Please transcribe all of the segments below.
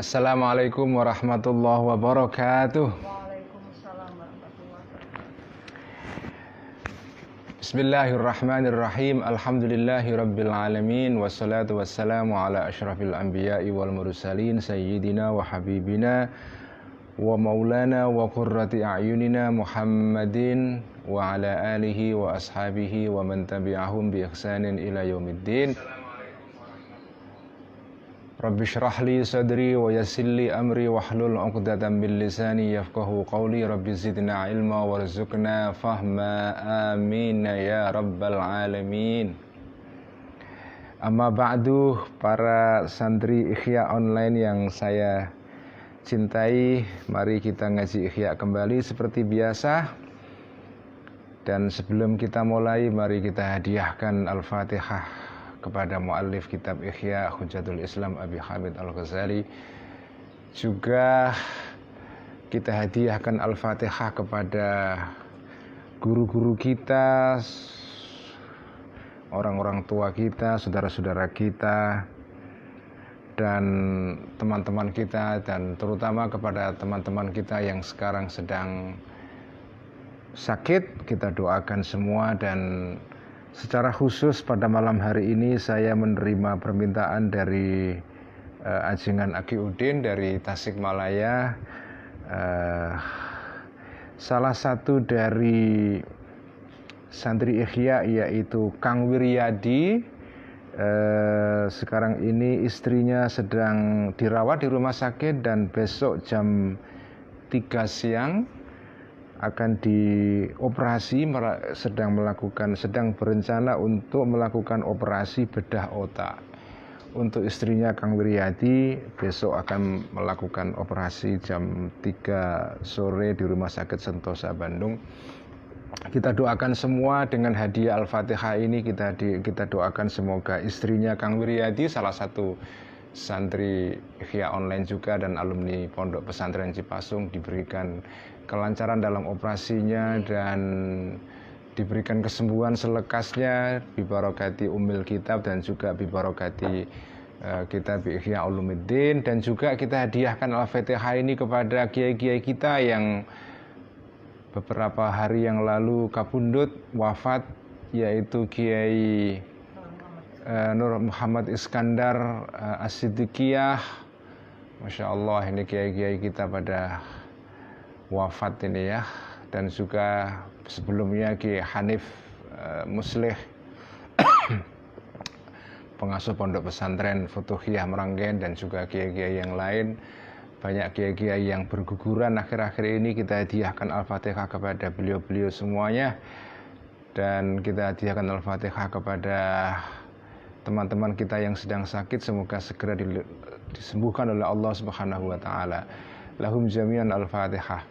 Assalamualaikum warahmatullahi wabarakatuh. Waalaikumsalam warahmatullahi wabarakatuh. Bismillahirrahmanirrahim. Alhamdulillahi rabbil alamin. Wassalatu wassalamu ala asyrafil anbiya'i wal mursalin sayyidina wa habibina wa maulana wa qurrati a'yunina Muhammadin wa ala alihi wa ashabihi wa man tabi'ahum bi ihsanin ila yaumiddin. Rabbi syrah li sadri wa yassir li amri wahlul 'uqdatam min lisani yafqahu qawli. Rabbi zidna ilma warzuqna fahma, amin ya rabbal alamin. Amma ba'du, para santri Ikhya online yang saya cintai, mari kita ngaji Ikhya kembali seperti biasa. Dan sebelum kita mulai, mari kita hadiahkan Al-Fatihah kepada muallif kitab Ihya Hujjatul Islam Abi Hamid Al-Ghazali. Juga kita hadiahkan Al-Fatihah kepada guru-guru kita, orang-orang tua kita, saudara-saudara kita, dan teman-teman kita, dan terutama kepada teman-teman kita yang sekarang sedang sakit. Kita doakan semua. Dan secara khusus pada malam hari ini saya menerima permintaan dari Ajengan Aki Udin dari Tasikmalaya. Salah satu dari santri Ikhya yaitu Kang Wiryadi. Sekarang ini istrinya sedang dirawat di rumah sakit dan besok jam 3 siang akan dioperasi, sedang berencana untuk melakukan operasi bedah otak. Untuk istrinya Kang Wiryadi besok akan melakukan operasi jam 3 sore di Rumah Sakit Sentosa Bandung. Kita doakan semua dengan hadiah Al-Fatihah ini, kita doakan semoga istrinya Kang Wiryadi, salah satu santri Ikhya online juga dan alumni Pondok Pesantren Cipasung, diberikan kelancaran dalam operasinya dan diberikan kesembuhan selekasnya bibarokati Ummul Kitab dan juga bibarokati kitab Ihya Ulumuddin. Dan juga kita hadiahkan Al-Fatihah ini kepada kiai-kiai kita yang beberapa hari yang lalu kabundut wafat, yaitu Kiai Nur Muhammad Iskandar As-Siddiqiyah. Masya Allah, ini kiai-kiai kita pada wafat ini ya. Dan juga sebelumnya Kiai Hanif Muslih pengasuh Pondok Pesantren Futuhiyah Meranggen, dan juga kiai-kiai yang lain. Banyak kiai-kiai yang berguguran akhir-akhir ini. Kita hadiahkan Al-Fatihah kepada beliau-beliau semuanya. Dan kita hadiahkan Al-Fatihah kepada teman-teman kita yang sedang sakit, semoga segera disembuhkan oleh Allah Subhanahu wa taala. Lahum jami'an Al-Fatihah.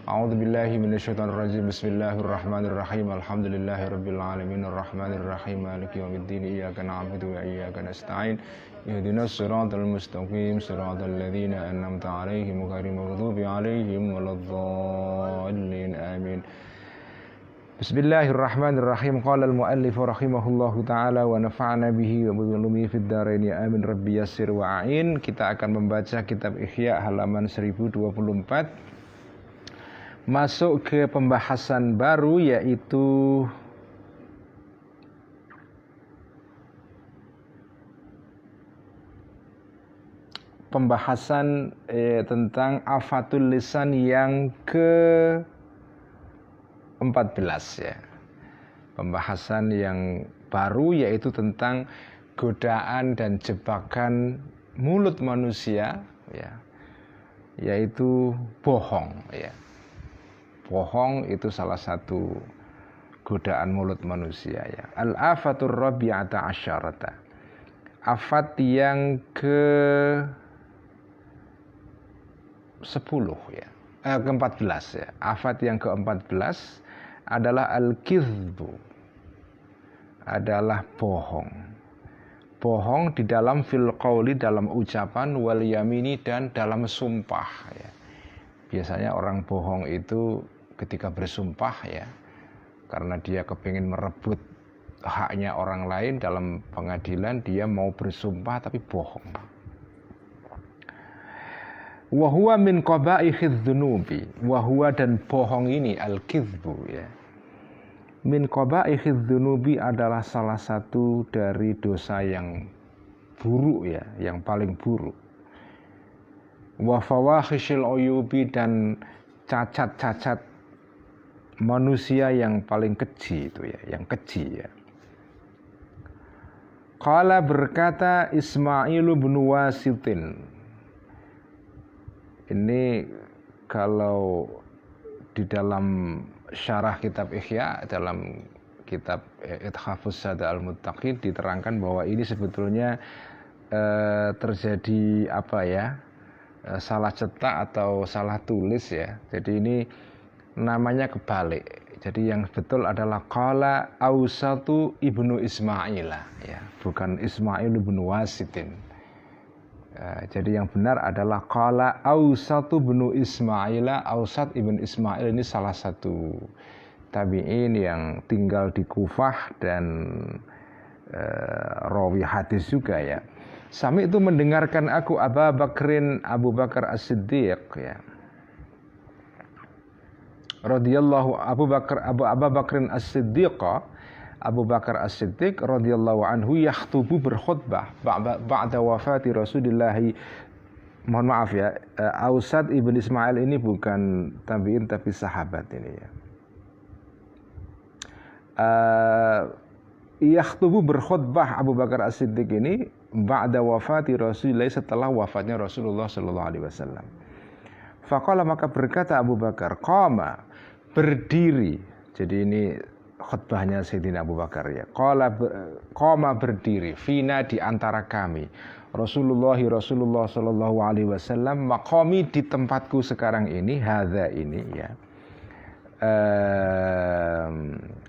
A'udzubillahi minasyaitonirrajim. Bismillahirrahmanirrahim. Alhamdulillahirabbil alamin arrahmanirrahim maliki yaumiddin iyyaka na'budu wa iyyaka nasta'in ihdinas siratal mustaqim siratal ladzina an'amta 'alaihim ghairil maghdubi 'alaihim waladdallin. Amin. Bismillahirrahmanirrahim. Qala al-muallif rahimahullahu ta'ala wa nafa'ana bihi wa bi'ulumihi fid dharain amin rabbi yassir wa a'in. Kita akan membaca kitab Ihya halaman 1024. Masuk ke pembahasan baru, yaitu pembahasan tentang afatul lisan yang ke-14 ya. Pembahasan yang baru yaitu tentang godaan dan jebakan mulut manusia ya, yaitu bohong ya. Bohong itu salah satu godaan mulut manusia ya. Al-afatur rabi'ata asyarata. Afat yang ke-10 ya. Ke-14 ya. Afat yang ke-14 adalah al-kizbu. Adalah bohong. Bohong di dalam fil qauli, dalam ucapan, wal yamini, dan dalam sumpah ya. Biasanya orang bohong itu ketika bersumpah ya, karena dia kepingin merebut haknya orang lain dalam pengadilan, dia mau bersumpah tapi bohong. Wa huwa min qabaihidz dzunubi. Wa huwa dan bohong ini al-kizbu ya. Min qabaihidz dzunubi adalah salah satu dari dosa yang buruk ya, yang paling buruk. Wa fawahisyil uyubi dan cacat-cacat manusia yang paling keji itu ya, yang keji ya. Qala berkata Ismailu bin Wasitin. Ini kalau di dalam syarah kitab Ihya, dalam kitab Ithafus Sada al-Muttaqin diterangkan bahwa ini sebetulnya terjadi apa ya, salah cetak atau salah tulis ya. Jadi ini namanya kebalik. Jadi yang betul adalah qala Ausatu ibnu Ismaila ya, bukan Ismail ibn Wasitin. Jadi yang benar adalah qala Ausatu ibnu Ismaila. Ausat ibn Ismail ini salah satu tabi'in yang tinggal di Kufah dan rawi hadis juga ya. Sami itu mendengarkan aku Abu Bakar As-Siddiq ya. Radhiyallahu Abu Bakar As-Siddiq radhiyallahu anhu yakhtubu berkhutbah ba'da wafati Rasulullah. Mohon maaf ya, Ausad ibn Ismail ini bukan tabi'in tapi sahabat ini ya. Yakhtubu berkhutbah Abu Bakar As-Siddiq ini ba'da wafati Rasulullah, setelah wafatnya Rasulullah sallallahu alaihi wasallam. Faqala, maka berkata Abu Bakar, qama, berdiri. Jadi ini khutbahnya Sayyidina Abu Bakar ya. Qama, berdiri, fina, di antara kami. Rasulullah sallallahu alaihi wasallam, maqami, di tempatku sekarang ini, hadza ini ya.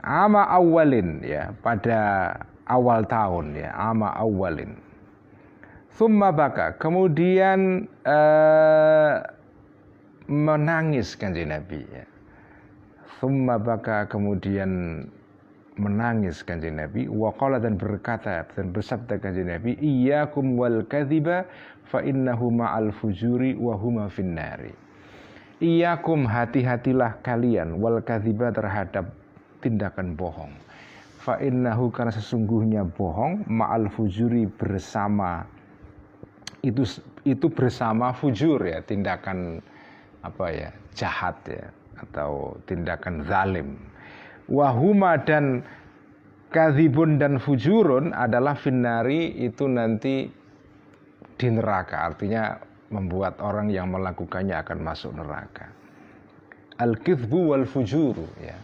Ama awalin ya, pada awal tahun ya, ama awalin. Thumma baka, kemudian menangis Kanjeng Nabi ya. Thumma baka, kemudian menangis Kanjeng Nabi. Wa qala, dan berkata dan bersabda Kanjeng Nabi, iyyakum wal kadhiba fa innahu ma'al fujuri wa huma finnari. Iyyakum, hati-hatilah kalian, wal kadhiba, terhadap tindakan bohong. Fa innahu, karena sesungguhnya bohong, ma'al fujuri, bersama itu bersama fujur ya, tindakan apa ya, jahat ya, atau tindakan zalim. Wahuma, dan kadhibun dan fujurun adalah finnari, itu nanti di neraka, artinya membuat orang yang melakukannya akan masuk neraka. Al-kidhbu wal fujuru ya.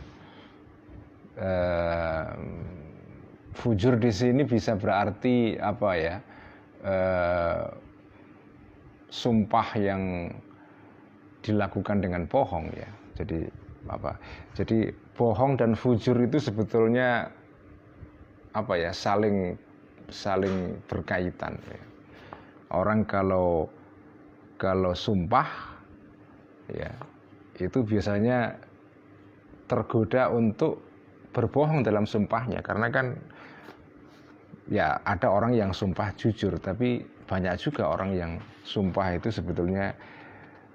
Fujur di sini bisa berarti apa ya, sumpah yang dilakukan dengan bohong ya. Jadi apa? Jadi bohong dan fujur itu sebetulnya apa ya, saling berkaitan ya. Orang kalau sumpah ya, itu biasanya tergoda untuk berbohong dalam sumpahnya, karena kan ya ada orang yang sumpah jujur, tapi banyak juga orang yang sumpah itu sebetulnya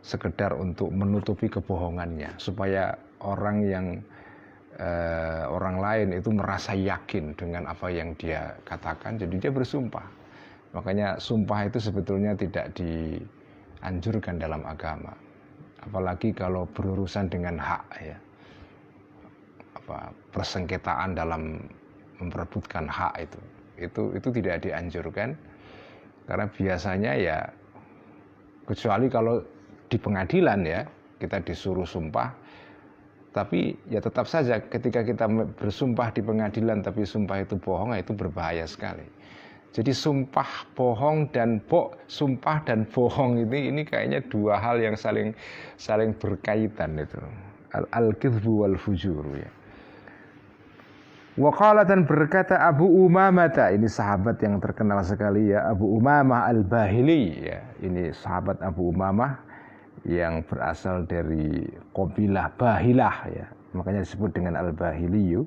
sekedar untuk menutupi kebohongannya, supaya orang lain itu merasa yakin dengan apa yang dia katakan, jadi dia bersumpah. Makanya sumpah itu sebetulnya tidak dianjurkan dalam agama, apalagi kalau berurusan dengan hak ya, persengketaan dalam memperebutkan hak itu tidak dianjurkan, karena biasanya ya, kecuali kalau di pengadilan ya, kita disuruh sumpah, tapi ya tetap saja ketika kita bersumpah di pengadilan tapi sumpah itu bohong, itu berbahaya sekali. Jadi sumpah dan bohong ini kayaknya dua hal yang saling berkaitan itu. Al-kidhbu wal fujuru ya. Wa qala, dan berkata Abu Umamah, ini sahabat yang terkenal sekali ya, Abu Umamah Al-Bahili ya. Ini sahabat Abu Umamah yang berasal dari kabilah Bahilah ya. Makanya disebut dengan Al-Bahiliyu.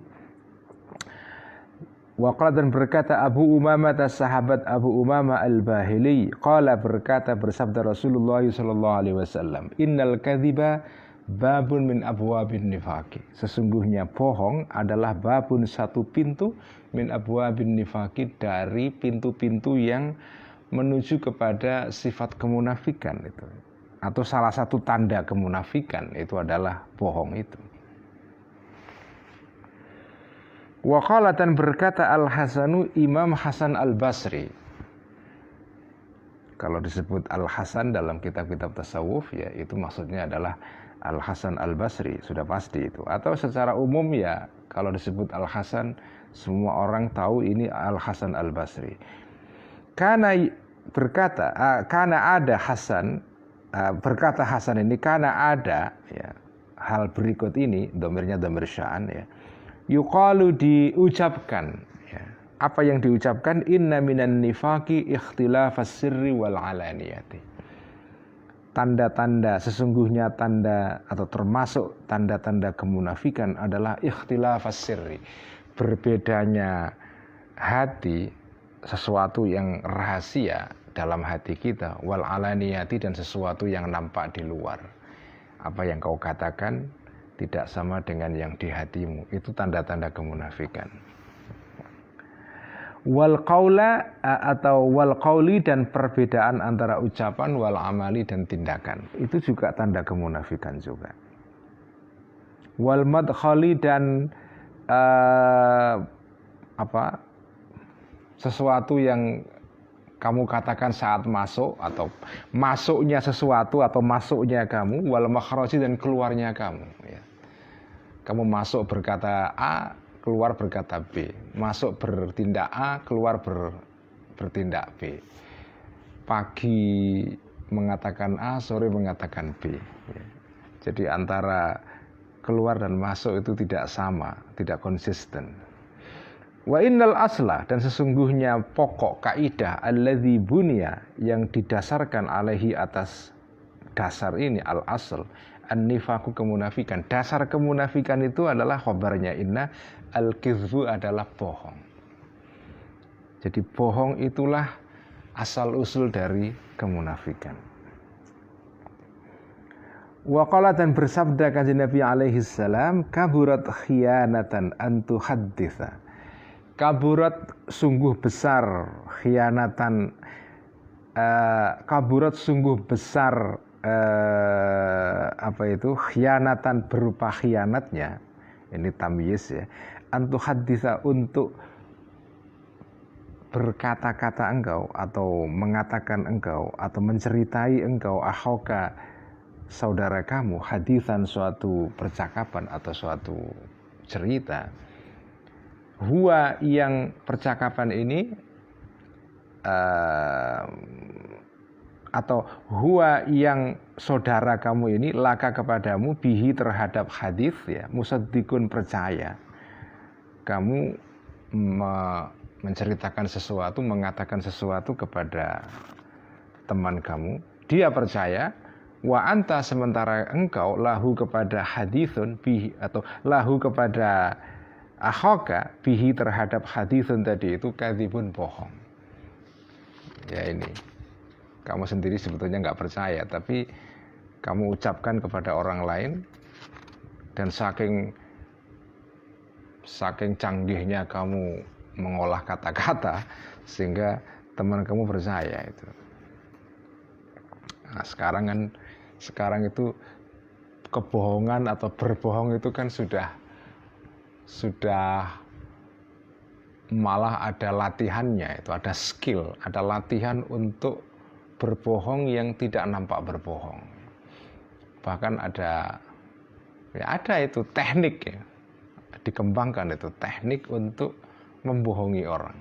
Waqala dan berkata Abu Umamah sahabat Abu Umamah Al-Bahili, qala berkata bersabda Rasulullah sallallahu alaihi wasallam, innal kadhiba babun min abwabin nifaqi. Sesungguhnya bohong adalah babun, satu pintu, min abwabin nifaqi, dari pintu-pintu yang menuju kepada sifat kemunafikan itu. Atau salah satu tanda kemunafikan itu adalah bohong itu. Wa qala dan berkata Al-Hasanu, Imam Hasan Al-Basri. Kalau disebut Al-Hasan dalam kitab-kitab tasawuf, ya itu maksudnya adalah Al-Hasan Al-Basri, sudah pasti itu. Atau secara umum ya kalau disebut Al-Hasan, semua orang tahu ini Al-Hasan Al-Basri. Karena berkata, karena ada Hasan, berkata Hasan ini, karena ada ya, hal berikut ini, domirnya domir sya'an ya. Yuqalu, diucapkan ya. Apa yang diucapkan? Inna minan nifaqi ikhtilafas sirri wal alaniyati. Tanda-tanda, sesungguhnya tanda atau termasuk tanda-tanda kemunafikan adalah ikhtilafas sirri, berbedanya hati, sesuatu yang rahasia dalam hati kita, wal alaniyati, dan sesuatu yang nampak di luar. Apa yang kau katakan tidak sama dengan yang di hatimu. Itu tanda-tanda kemunafikan. Wal qaula atau wal qauli, dan perbedaan antara ucapan, wal amali, dan tindakan. Itu juga tanda kemunafikan juga. Wal madkhali, dan sesuatu yang kamu katakan saat masuk, atau masuknya sesuatu atau masuknya kamu, wal makhraji, dan keluarnya kamu ya. Kamu masuk berkata A, keluar berkata B. Masuk bertindak A, keluar bertindak B. Pagi mengatakan A, sore mengatakan B ya. Jadi antara keluar dan masuk itu tidak sama, tidak konsisten. Wa innal asla, dan sesungguhnya pokok kaidah alladzi bunya, yang didasarkan alaihi, atas dasar ini, al asl an-nifaqu, kemunafikan. Dasar kemunafikan itu adalah khabarnya inna, al-kizbu adalah bohong. Jadi bohong itulah asal usul dari kemunafikan. Wa qala, dan bersabda kanjeng Nabi alaihi salam, kaburat khiyanatan an tuhadditsa. Kaburat, sungguh besar, khianatan, kaburat sungguh besar, khianatan berupa khianatnya, ini tamyiz ya, antu haditha, untuk berkata-kata engkau atau mengatakan engkau atau menceritai engkau akhoka, saudara kamu, hadithan, suatu percakapan atau suatu cerita, huwa, yang percakapan ini atau huwa, yang saudara kamu ini, laka, kepadamu, bihi, terhadap hadis ya, musaddiqun, percaya. Kamu menceritakan sesuatu, mengatakan sesuatu kepada teman kamu, dia percaya. Wa anta, sementara engkau, lahu, kepada hadithun bihi, atau lahu, kepada akhoka bihi, terhadap hadithun tadi itu, kadzibun, bohong. Ya ini, kamu sendiri sebetulnya nggak percaya, tapi kamu ucapkan kepada orang lain, dan saking canggihnya kamu mengolah kata-kata sehingga teman kamu percaya itu. Nah, sekarang itu kebohongan atau berbohong itu kan sudah malah ada latihannya, itu ada skill, ada latihan untuk berbohong yang tidak nampak berbohong. Bahkan ada itu teknik ya, dikembangkan itu teknik untuk membohongi orang.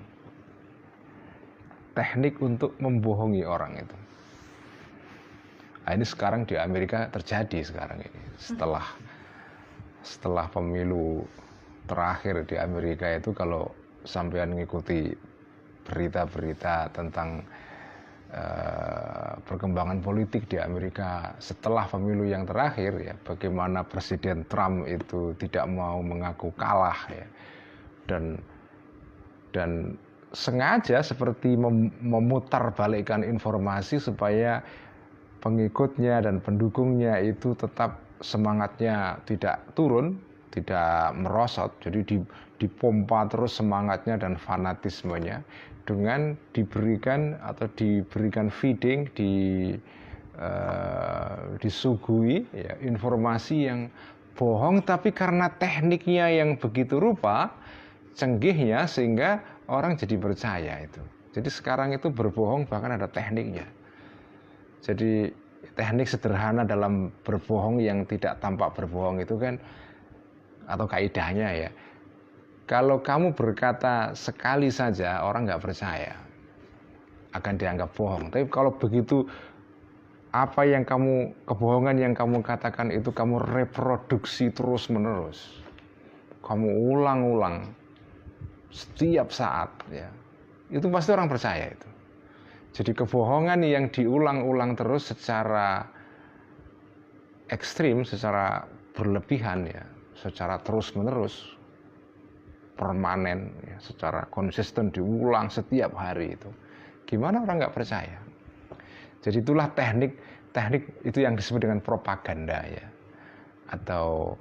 Teknik untuk membohongi orang itu. Nah, ini sekarang di Amerika terjadi sekarang ini. Setelah pemilu terakhir di Amerika itu, kalau sampean mengikuti berita-berita tentang perkembangan politik di Amerika setelah pemilu yang terakhir ya, bagaimana Presiden Trump itu tidak mau mengaku kalah ya, dan dan sengaja seperti memutarbalikkan informasi supaya pengikutnya dan pendukungnya itu tetap semangatnya tidak turun, tidak merosot. Jadi dipompa terus semangatnya dan fanatismenya dengan diberikan feeding, disuguhi ya, informasi yang bohong, tapi karena tekniknya yang begitu rupa canggihnya sehingga orang jadi percaya itu. Jadi sekarang itu berbohong bahkan ada tekniknya. Jadi teknik sederhana dalam berbohong yang tidak tampak berbohong itu kan, atau kaidahnya ya, kalau kamu berkata sekali saja orang nggak percaya, akan dianggap bohong. Tapi kalau begitu kebohongan yang kamu katakan itu kamu reproduksi terus menerus, kamu ulang-ulang setiap saat ya, itu pasti orang percaya itu. Jadi kebohongan yang diulang-ulang terus secara ekstrim, secara berlebihan ya, secara terus-menerus, permanen ya, secara konsisten diulang setiap hari itu, gimana orang nggak percaya? Jadi itulah teknik itu yang disebut dengan propaganda ya, atau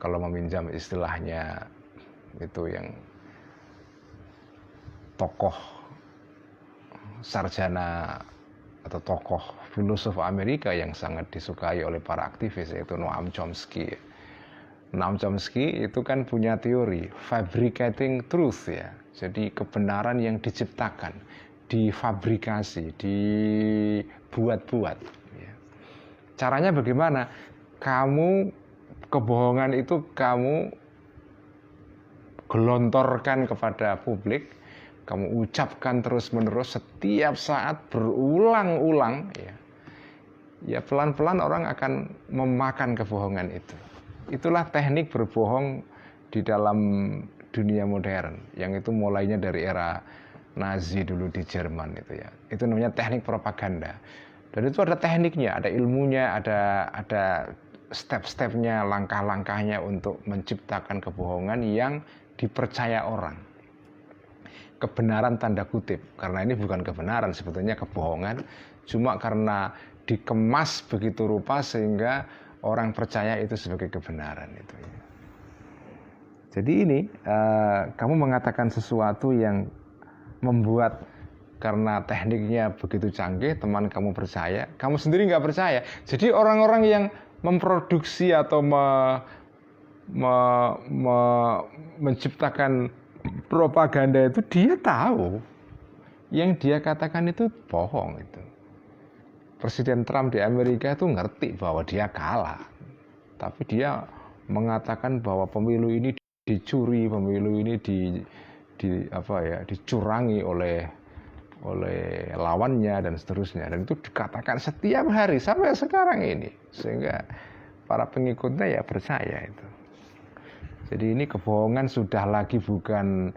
kalau meminjam istilahnya itu yang tokoh sarjana atau tokoh filosof Amerika yang sangat disukai oleh para aktivis, yaitu Noam Chomsky. Noam Chomsky itu kan punya teori fabricating truth ya, jadi kebenaran yang diciptakan, difabrikasi, dibuat-buat ya. Caranya bagaimana? Kebohongan itu kamu gelontorkan kepada publik, kamu ucapkan terus-menerus setiap saat berulang-ulang ya. Ya pelan-pelan orang akan memakan kebohongan itu. Itulah teknik berbohong di dalam dunia modern, yang itu mulainya dari era Nazi dulu di Jerman itu ya. Itu namanya teknik propaganda. Dan itu ada tekniknya, ada ilmunya, ada step-stepnya, langkah-langkahnya untuk menciptakan kebohongan yang dipercaya orang. Kebenaran tanda kutip, karena ini bukan kebenaran, sebetulnya kebohongan, cuma karena dikemas begitu rupa sehingga orang percaya itu sebagai kebenaran itu ya. Jadi ini kamu mengatakan sesuatu yang membuat, karena tekniknya begitu canggih, teman kamu percaya, kamu sendiri nggak percaya. Jadi orang-orang yang memproduksi atau menciptakan propaganda itu, dia tahu yang dia katakan itu bohong itu. Presiden Trump di Amerika itu ngerti bahwa dia kalah, tapi dia mengatakan bahwa pemilu ini dicuri, pemilu ini dicurangi oleh lawannya dan seterusnya, dan itu dikatakan setiap hari sampai sekarang ini, sehingga para pengikutnya ya percaya itu. Jadi ini kebohongan sudah lagi bukan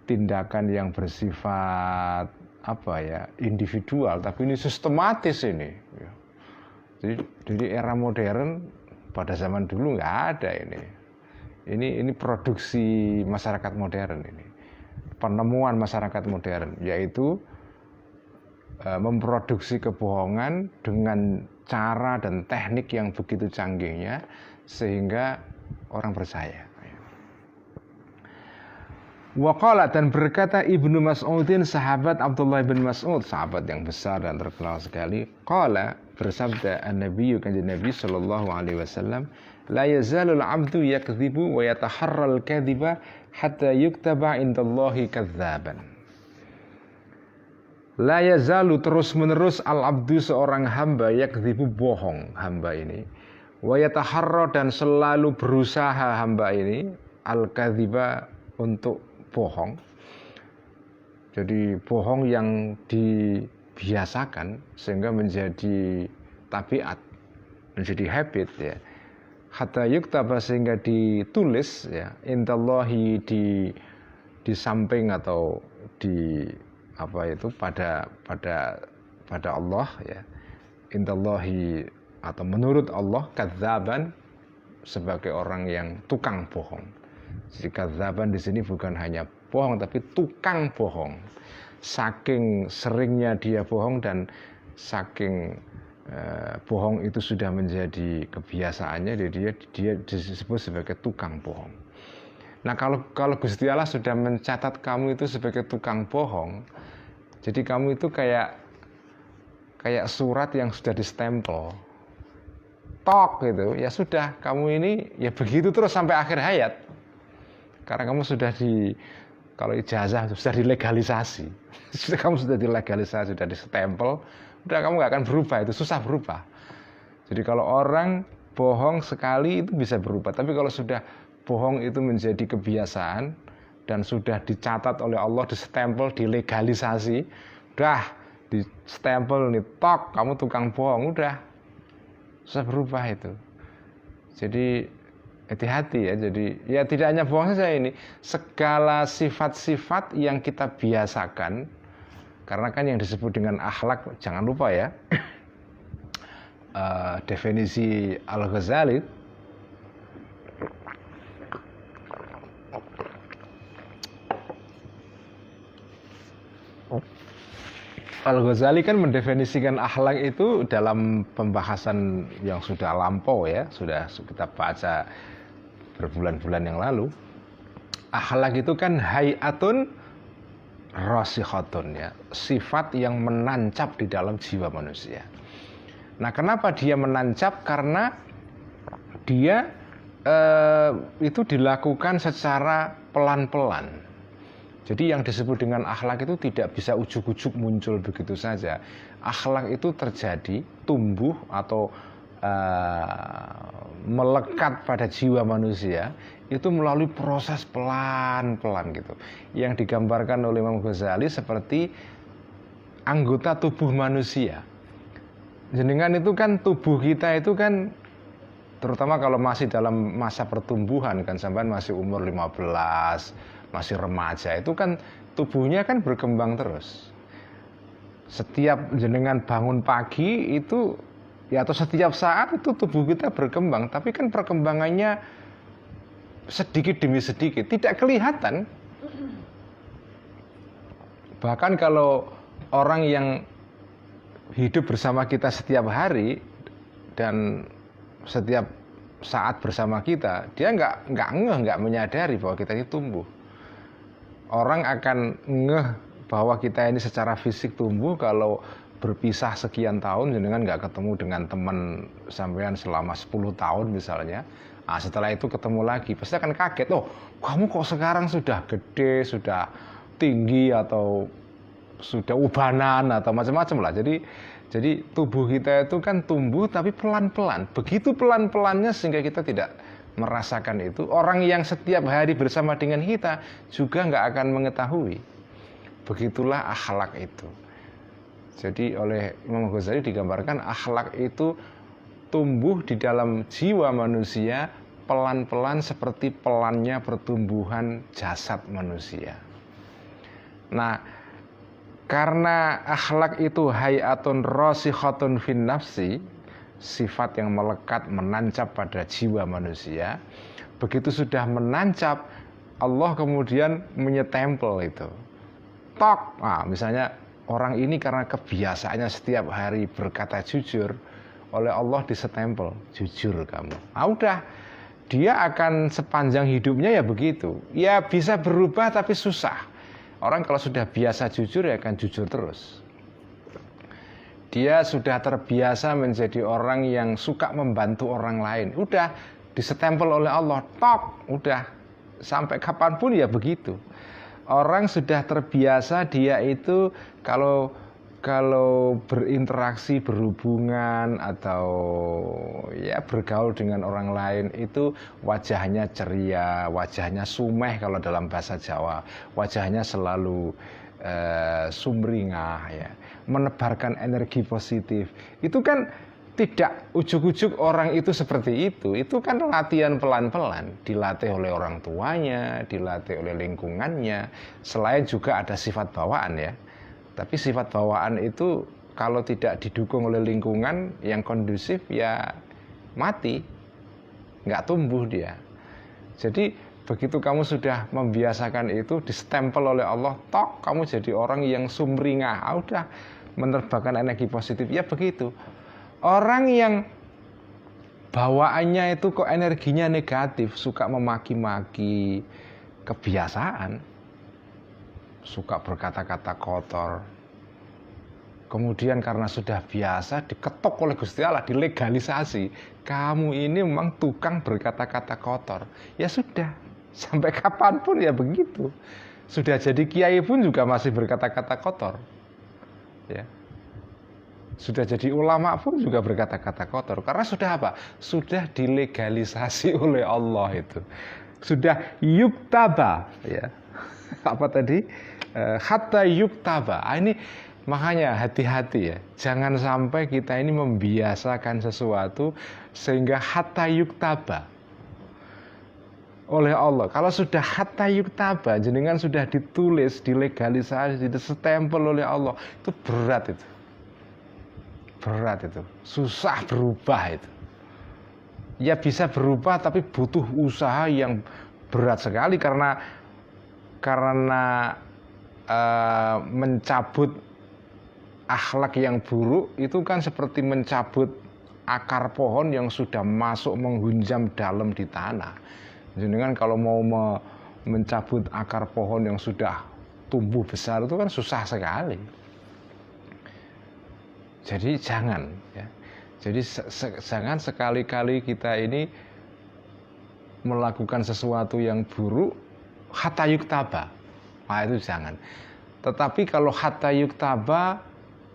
tindakan yang bersifat individual, tapi ini sistematis ini. Jadi era modern, pada zaman dulu nggak ada ini. Ini produksi masyarakat modern ini, penemuan masyarakat modern, yaitu memproduksi kebohongan dengan cara dan teknik yang begitu canggihnya sehingga orang percaya. Waqala, dan berkata Ibnu Mas'udin, sahabat Abdullah bin Mas'ud, sahabat yang besar dan terkenal sekali. Qala, bersabda an-Nabi, kanjeng Nabi sallallahu alaihi wasallam, la yazalul 'abdu yakdzibu wa yataharral kadhiba hatta yuktaba indallahi kadzaban. La yazalu, terus-menerus al-'abdu, seorang hamba, yakdzibu, bohong hamba ini, wa yataharra, dan selalu berusaha hamba ini, al-kadhiba, untuk bohong. Jadi bohong yang dibiasakan sehingga menjadi tabiat, menjadi habit ya. Hatta yuktaba, sehingga ditulis ya, indallahi, di samping atau pada Allah ya. Indallahi, atau menurut Allah, kadzaban, sebagai orang yang tukang bohong. Jadi kadzaban di sini bukan hanya bohong, tapi tukang bohong. Saking seringnya dia bohong dan saking bohong itu sudah menjadi kebiasaannya, dia disebut sebagai tukang bohong. Nah, kalau Gusti Allah sudah mencatat kamu itu sebagai tukang bohong, jadi kamu itu kayak surat yang sudah distempel. Tok gitu, ya sudah, kamu ini ya begitu terus sampai akhir hayat. Karena kamu sudah kalau ijazah sudah dilegalisasi. Kamu sudah dilegalisasi, sudah distempel, udah kamu nggak akan berubah, itu susah berubah. Jadi kalau orang bohong sekali itu bisa berubah, tapi kalau sudah bohong itu menjadi kebiasaan dan sudah dicatat oleh Allah, distempel, dilegalisasi, udah distempel nih, tok, kamu tukang bohong, udah susah berubah itu. Jadi hati-hati ya. Jadi ya tidak hanya bohong saja ini, segala sifat-sifat yang kita biasakan, karena kan yang disebut dengan akhlak, jangan lupa ya, definisi Al-Ghazali, Al-Ghazali kan mendefinisikan akhlak itu dalam pembahasan yang sudah lampau ya, sudah kita baca berbulan-bulan yang lalu. Akhlak itu kan hayatun rasikhatun ya, sifat yang menancap di dalam jiwa manusia. Nah, kenapa dia menancap? Karena dia itu dilakukan secara pelan-pelan. Jadi yang disebut dengan akhlak itu tidak bisa ujuk-ujuk muncul begitu saja. Akhlak itu terjadi, tumbuh atau melekat pada jiwa manusia itu melalui proses pelan-pelan gitu. Yang digambarkan oleh Imam Ghazali seperti anggota tubuh manusia. Jenengan itu kan tubuh kita itu kan, terutama kalau masih dalam masa pertumbuhan kan, sampai masih umur 15, masih remaja, itu kan tubuhnya kan berkembang terus. Setiap jenengan bangun pagi itu ya, atau setiap saat itu tubuh kita berkembang, tapi kan perkembangannya sedikit demi sedikit, tidak kelihatan. Bahkan kalau orang yang hidup bersama kita setiap hari dan setiap saat bersama kita, dia nggak menyadari bahwa kita ini tumbuh. Orang akan ngeh bahwa kita ini secara fisik tumbuh kalau berpisah sekian tahun, jenengan nggak ketemu dengan teman sampean selama 10 tahun misalnya. Nah, setelah itu ketemu lagi, pasti akan kaget, oh kamu kok sekarang sudah gede, sudah tinggi, atau sudah ubanan, atau macam-macam lah. Jadi tubuh kita itu kan tumbuh tapi pelan-pelan. Begitu pelan-pelannya sehingga kita tidak merasakan itu. Orang yang setiap hari bersama dengan kita juga nggak akan mengetahui. Begitulah akhlak itu. Jadi oleh Imam Ghazali digambarkan akhlak itu tumbuh di dalam jiwa manusia pelan-pelan seperti pelannya pertumbuhan jasad manusia. Nah, karena akhlak itu hayatun rasikhatun fin nafsi, sifat yang melekat menancap pada jiwa manusia. Begitu sudah menancap, Allah kemudian menyetempel itu. Tok. Nah, misalnya orang ini karena kebiasaannya setiap hari berkata jujur, oleh Allah disetempel, jujur kamu. Ah, udah, dia akan sepanjang hidupnya ya begitu. Ya bisa berubah tapi susah. Orang kalau sudah biasa jujur ya akan jujur terus. Dia sudah terbiasa menjadi orang yang suka membantu orang lain. Udah disetempel oleh Allah, tok, udah sampai kapanpun ya begitu. Orang sudah terbiasa dia itu kalau berinteraksi, berhubungan atau ya bergaul dengan orang lain itu wajahnya ceria, wajahnya sumeh kalau dalam bahasa Jawa, wajahnya selalu sumringah ya, menebarkan energi positif. Itu kan tidak ujuk-ujuk orang itu seperti itu kan latihan pelan-pelan, dilatih oleh orang tuanya, dilatih oleh lingkungannya, selain juga ada sifat bawaan ya. Tapi sifat bawaan itu kalau tidak didukung oleh lingkungan yang kondusif ya mati, nggak tumbuh dia. Jadi Begitu kamu sudah membiasakan itu, distempel oleh Allah, tok kamu jadi orang yang sumringah, udah menerbangkan energi positif. Ya begitu. Orang yang bawaannya itu kok energinya negatif, suka memaki-maki, kebiasaan, suka berkata-kata kotor. Kemudian karena sudah biasa diketok oleh Gusti Allah, dilegalisasi. Kamu ini memang tukang berkata-kata kotor. Ya sudah, sampai kapanpun ya begitu. Sudah jadi kiai pun juga masih berkata-kata kotor. Ya. Sudah jadi ulama pun juga berkata-kata kotor. Karena sudah apa? Sudah dilegalisasi oleh Allah itu. Sudah yuktaba, ya. Apa tadi? Hatta yuktaba. Ini makanya hati-hati ya. Jangan sampai kita ini membiasakan sesuatu sehingga hatta yuktaba oleh Allah. Kalau sudah hatta yuktaba, jenengan sudah ditulis, dilegalisasi, ditempel oleh Allah, itu berat itu. Berat itu, susah berubah itu. Ya bisa berubah tapi butuh usaha yang berat sekali karena mencabut akhlak yang buruk itu kan seperti mencabut akar pohon yang sudah masuk menghunjam dalam di tanah. Jadi kan kalau mau mencabut akar pohon yang sudah tumbuh besar itu kan susah sekali. Jadi jangan ya. Jadi jangan sekali-kali kita ini melakukan sesuatu yang buruk hatta yuktaba. Nah itu jangan. Tetapi kalau hatta yuktaba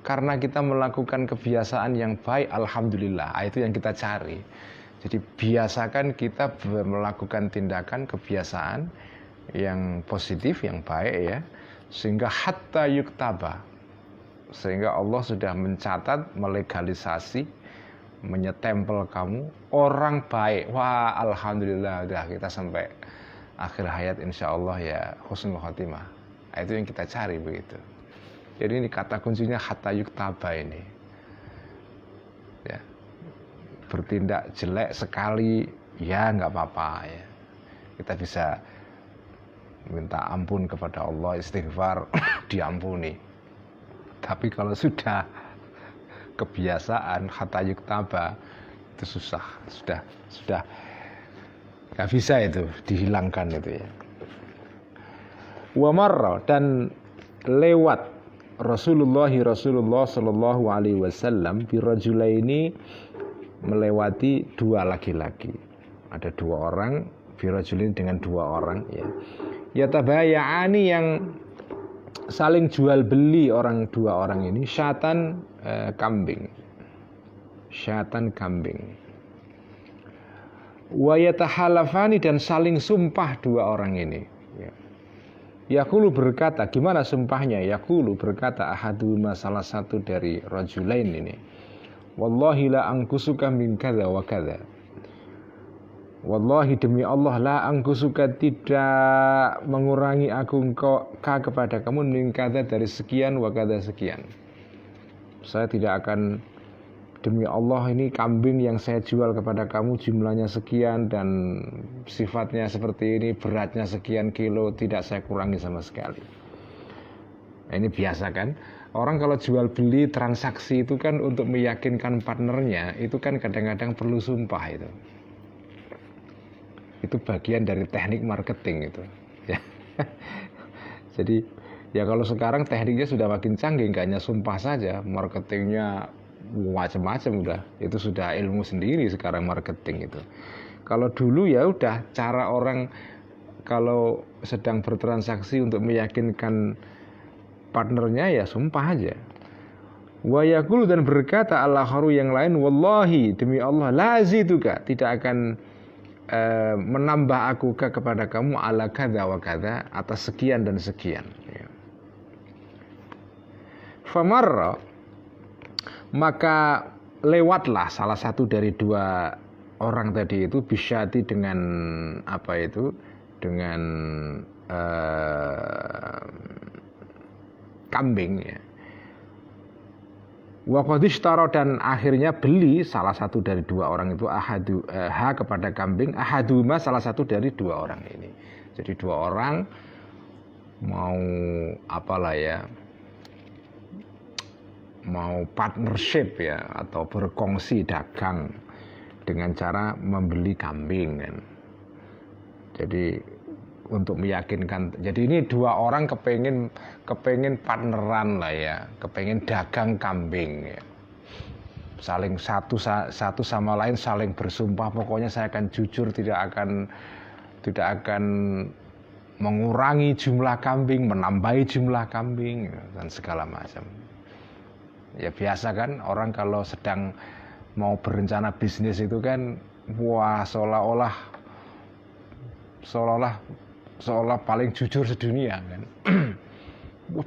karena kita melakukan kebiasaan yang baik, alhamdulillah, itu yang kita cari. Jadi biasakan kita melakukan tindakan kebiasaan yang positif, yang baik ya, sehingga hatta yuktaba. Sehingga Allah sudah mencatat, melegalisasi, menyetempel kamu orang baik. Wah, alhamdulillah udah kita sampai akhir hayat insya Allah ya husnul khotimah. Itu yang kita cari begitu. Jadi ini kata kuncinya hatta yuktaba ini. Ya. Bertindak jelek sekali ya nggak apa-apa ya. Kita bisa minta ampun kepada Allah, istighfar, diampuni. Tapi kalau sudah kebiasaan hatta yuktaba itu susah, sudah nggak bisa itu dihilangkan itu ya. Wa marra, dan lewat Rasulullah sallallahu alaihi wasallam birajulaini, melewati dua laki-laki. Ada dua orang, birajulaini dengan dua orang ya. Yatabaya'ani, yang saling jual beli dua orang ini, syatan kambing. Wa yatahalafani, dan saling sumpah dua orang ini. Ya. Yaqulu, berkata, gimana sumpahnya? Yaqulu, berkata, ahaduma, salah satu dari rajulain ini, wallahi la angkusuka min kadza wa kadza. Wallahi, demi Allah, la angkusuka, tidak mengurangi aku engkau kepada kamu min kadza, dari sekian, wa kadza, sekian. Saya tidak akan, demi Allah, ini kambing yang saya jual kepada kamu jumlahnya sekian dan sifatnya seperti ini, beratnya sekian kilo, tidak saya kurangi sama sekali. Nah, ini biasa kan? Orang kalau jual beli transaksi itu kan untuk meyakinkan partnernya, itu kan kadang-kadang perlu sumpah itu. Itu bagian dari teknik marketing itu. Ya. Jadi ya kalau sekarang tekniknya sudah makin canggih, nggak hanya sumpah saja, marketingnya macam-macam udah. Itu sudah ilmu sendiri sekarang marketing itu. Kalau dulu ya udah cara orang kalau sedang bertransaksi untuk meyakinkan partnernya ya sumpah aja. Wa yaqulu, dan berkata al-akharu, yang lain, wallahi, demi Allah, la aziduka, tidak akan menambah aku kepada kamu ala kadza wa kadza, atas sekian dan sekian ya. Famarra, maka lewatlah salah satu dari dua orang tadi itu, bisyati, dengan apa itu, dengan kambing ya. Wa qadishtara dan akhirnya beli salah satu dari dua orang itu kepada kambing, ahaduma salah satu dari dua orang ini. Jadi dua orang mau mau partnership ya, atau berkongsi dagang dengan cara membeli kambing kan. Jadi untuk meyakinkan, jadi ini dua orang kepengen partneran lah ya, kepengen dagang kambing ya. Saling satu sama lain saling bersumpah, pokoknya saya akan jujur, tidak akan mengurangi jumlah kambing, menambahi jumlah kambing dan segala macam. Ya biasa kan, orang kalau sedang mau berencana bisnis itu kan, wah seolah paling jujur sedunia kan.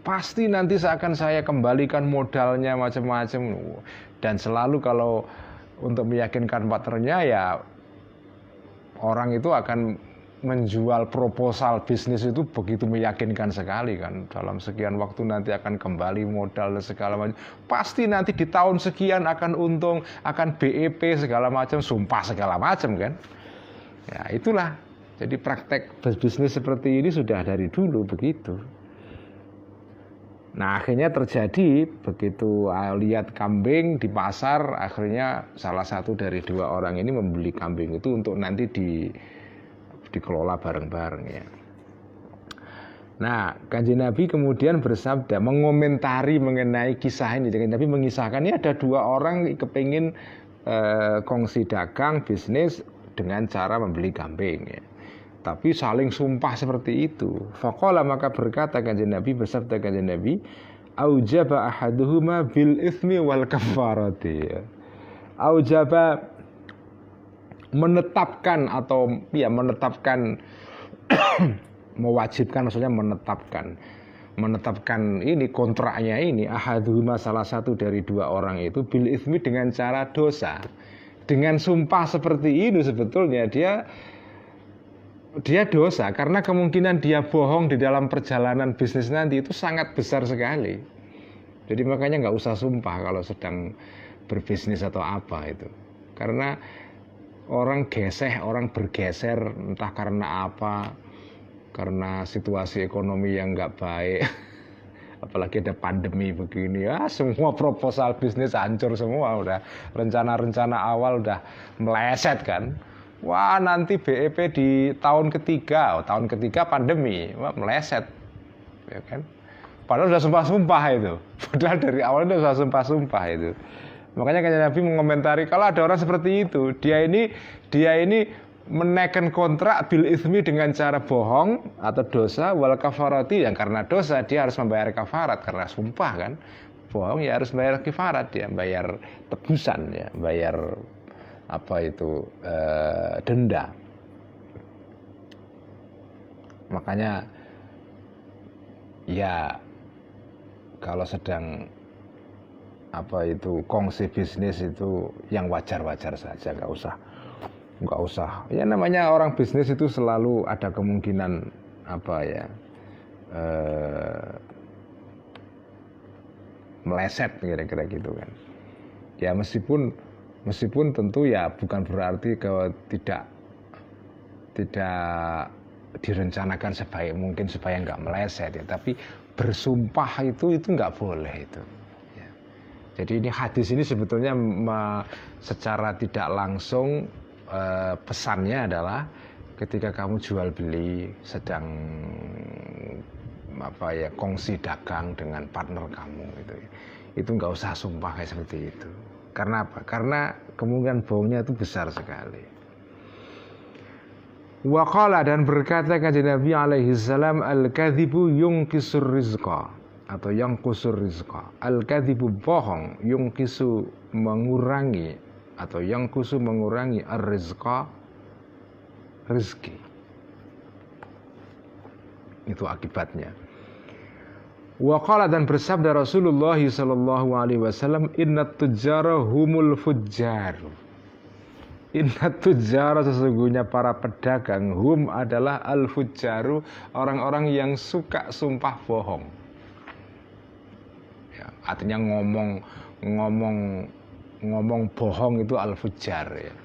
Pasti nanti akan saya kembalikan modalnya macam-macam. Dan selalu kalau untuk meyakinkan partnernya ya, orang itu akan menjual proposal bisnis itu begitu meyakinkan sekali kan. Dalam sekian waktu nanti akan kembali modal dan segala macam. Pasti nanti di tahun sekian akan untung, akan BEP segala macam, sumpah segala macam kan. Ya itulah. Jadi praktek bisnis seperti ini sudah dari dulu begitu. Nah akhirnya terjadi begitu lihat kambing di pasar, akhirnya salah satu dari dua orang ini membeli kambing itu untuk nanti dikelola bareng-bareng ya. Nah Kanjeng Nabi kemudian bersabda, mengomentari mengenai kisah ini. Kanjeng Nabi mengisahkan ini ada dua orang kepingin kongsi dagang bisnis dengan cara membeli kambing ya. Tapi saling sumpah seperti itu. Faqala, maka berkata Kanjeng Nabi, bersabda Kanjeng Nabi, aujaba ahaduhuma bil itsmi wal kafarati. Aujaba menetapkan atau ya menetapkan mewajibkan, maksudnya menetapkan ini kontraknya ini, ahaduhuma salah satu dari dua orang itu bil itsmi dengan cara dosa. Dengan sumpah seperti ini sebetulnya dia dosa, karena kemungkinan dia bohong di dalam perjalanan bisnis nanti itu sangat besar sekali. Jadi makanya nggak usah sumpah kalau sedang berbisnis atau apa itu. Karena orang bergeser entah karena apa, karena situasi ekonomi yang nggak baik, apalagi ada pandemi begini ya, semua proposal bisnis hancur semua, udah rencana-rencana awal udah meleset kan. Wah nanti BEP di tahun ketiga pandemi, wah meleset, ya kan? Padahal sudah sumpah-sumpah itu, padahal dari awal itu sudah sumpah-sumpah itu. Makanya Kanjeng Nabi mengomentari kalau ada orang seperti itu, dia ini menaikkan kontrak bil itsmi dengan cara bohong atau dosa, wal kafarati yang karena dosa dia harus membayar kafarat karena sumpah kan, bohong ya harus bayar kafarat, ya bayar tebusan ya, bayar denda. Makanya ya kalau sedang kongsi bisnis itu yang wajar-wajar saja, nggak usah. Ya namanya orang bisnis itu selalu ada kemungkinan meleset kira-kira gitu kan. Ya meskipun tentu ya bukan berarti tidak direncanakan sebaik mungkin supaya nggak meleset ya, tapi bersumpah itu nggak boleh itu. Ya. Jadi ini hadis ini sebetulnya secara tidak langsung pesannya adalah ketika kamu jual beli sedang kongsi dagang dengan partner kamu itu nggak usah sumpah kayak seperti itu. Karena apa? Karena kemungkinan bohongnya itu besar sekali. Wa qala, dan berkata Kanjeng Nabi alaihi salam, al-kadzibu yunqisur rizqa atau yanqusur rizqa. Al-kadzibu bohong, yunqisu mengurangi atau yanqusu mengurangi ar-rizqa, rezeki. Itu akibatnya. Wa qala, dan bersabda Rasulullah sallallahu alaihi wasallam, innat tujjara humul fujjar. Innat tujjara, sesungguhnya para pedagang, hum adalah al fujjaru, orang-orang yang suka sumpah bohong. Ya, artinya ngomong bohong itu al-fujjar ya.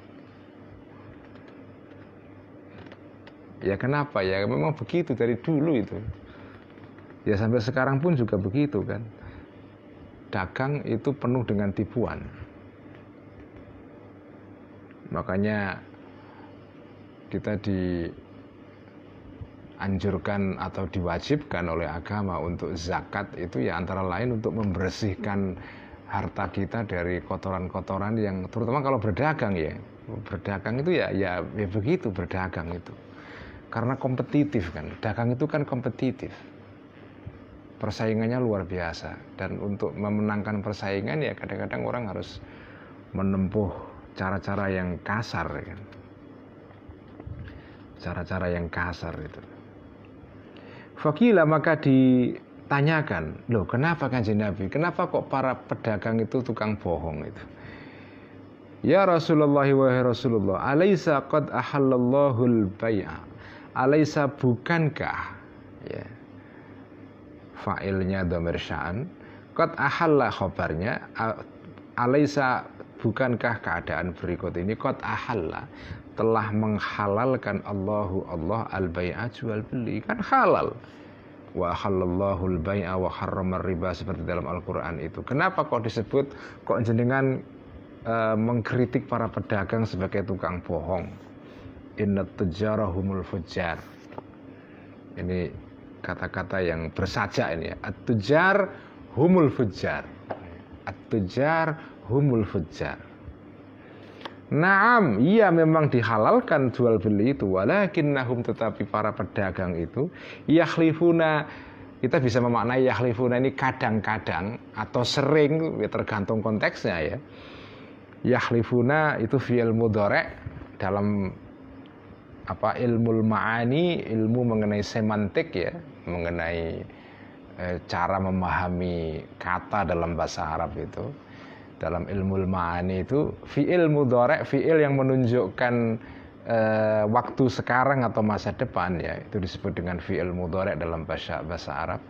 Ya kenapa ya? Memang begitu dari dulu itu. Ya sampai sekarang pun juga begitu kan. Dagang itu penuh dengan tipuan. Makanya kita dianjurkan atau diwajibkan oleh agama untuk zakat itu ya antara lain untuk membersihkan harta kita dari kotoran-kotoran yang terutama kalau berdagang ya. Berdagang itu ya begitu berdagang itu. Karena kompetitif kan. Dagang itu kan kompetitif. Persaingannya luar biasa dan untuk memenangkan persaingan ya kadang-kadang orang harus menempuh cara-cara yang kasar kan. Cara-cara yang kasar itu. Fakila maka ditanyakan, loh kenapa Kanjeng Nabi? Kenapa kok para pedagang itu tukang bohong itu? Ya Rasulullah wahai Rasulullah, alaisa qad ahallallahu al-bai'a? Alaisa bukankah ya fa'ilnya dhamir sya'an, qad ahalla khabarnya, alaisa bukankah keadaan berikut ini qad ahalla telah menghalalkan Allah al-bai'a jual beli kan halal. Wa halallahu al-bai'a wa harrama riba seperti dalam Al-Qur'an itu. Kenapa kok disebut kok jenengan mengkritik para pedagang sebagai tukang bohong? Innat tujjara humul fujjar. Ini kata-kata yang bersajak ini ya. At-tujjar humul fujjar. At-tujjar humul fujjar. Naam, iya memang dihalalkan jual beli itu, walakinnahum tetapi para pedagang itu yakhlifuna, kita bisa memaknai yakhlifuna ini kadang-kadang atau sering, ya tergantung konteksnya ya. Yakhlifuna itu fi'il mudhari' dalam ilmu ma'ani, ilmu mengenai semantik ya, mengenai cara memahami kata dalam bahasa Arab itu. Dalam ilmu ma'ani itu fi'il mudhari', fi'il yang menunjukkan waktu sekarang atau masa depan ya, itu disebut dengan fi'il mudhari' dalam bahasa Arab.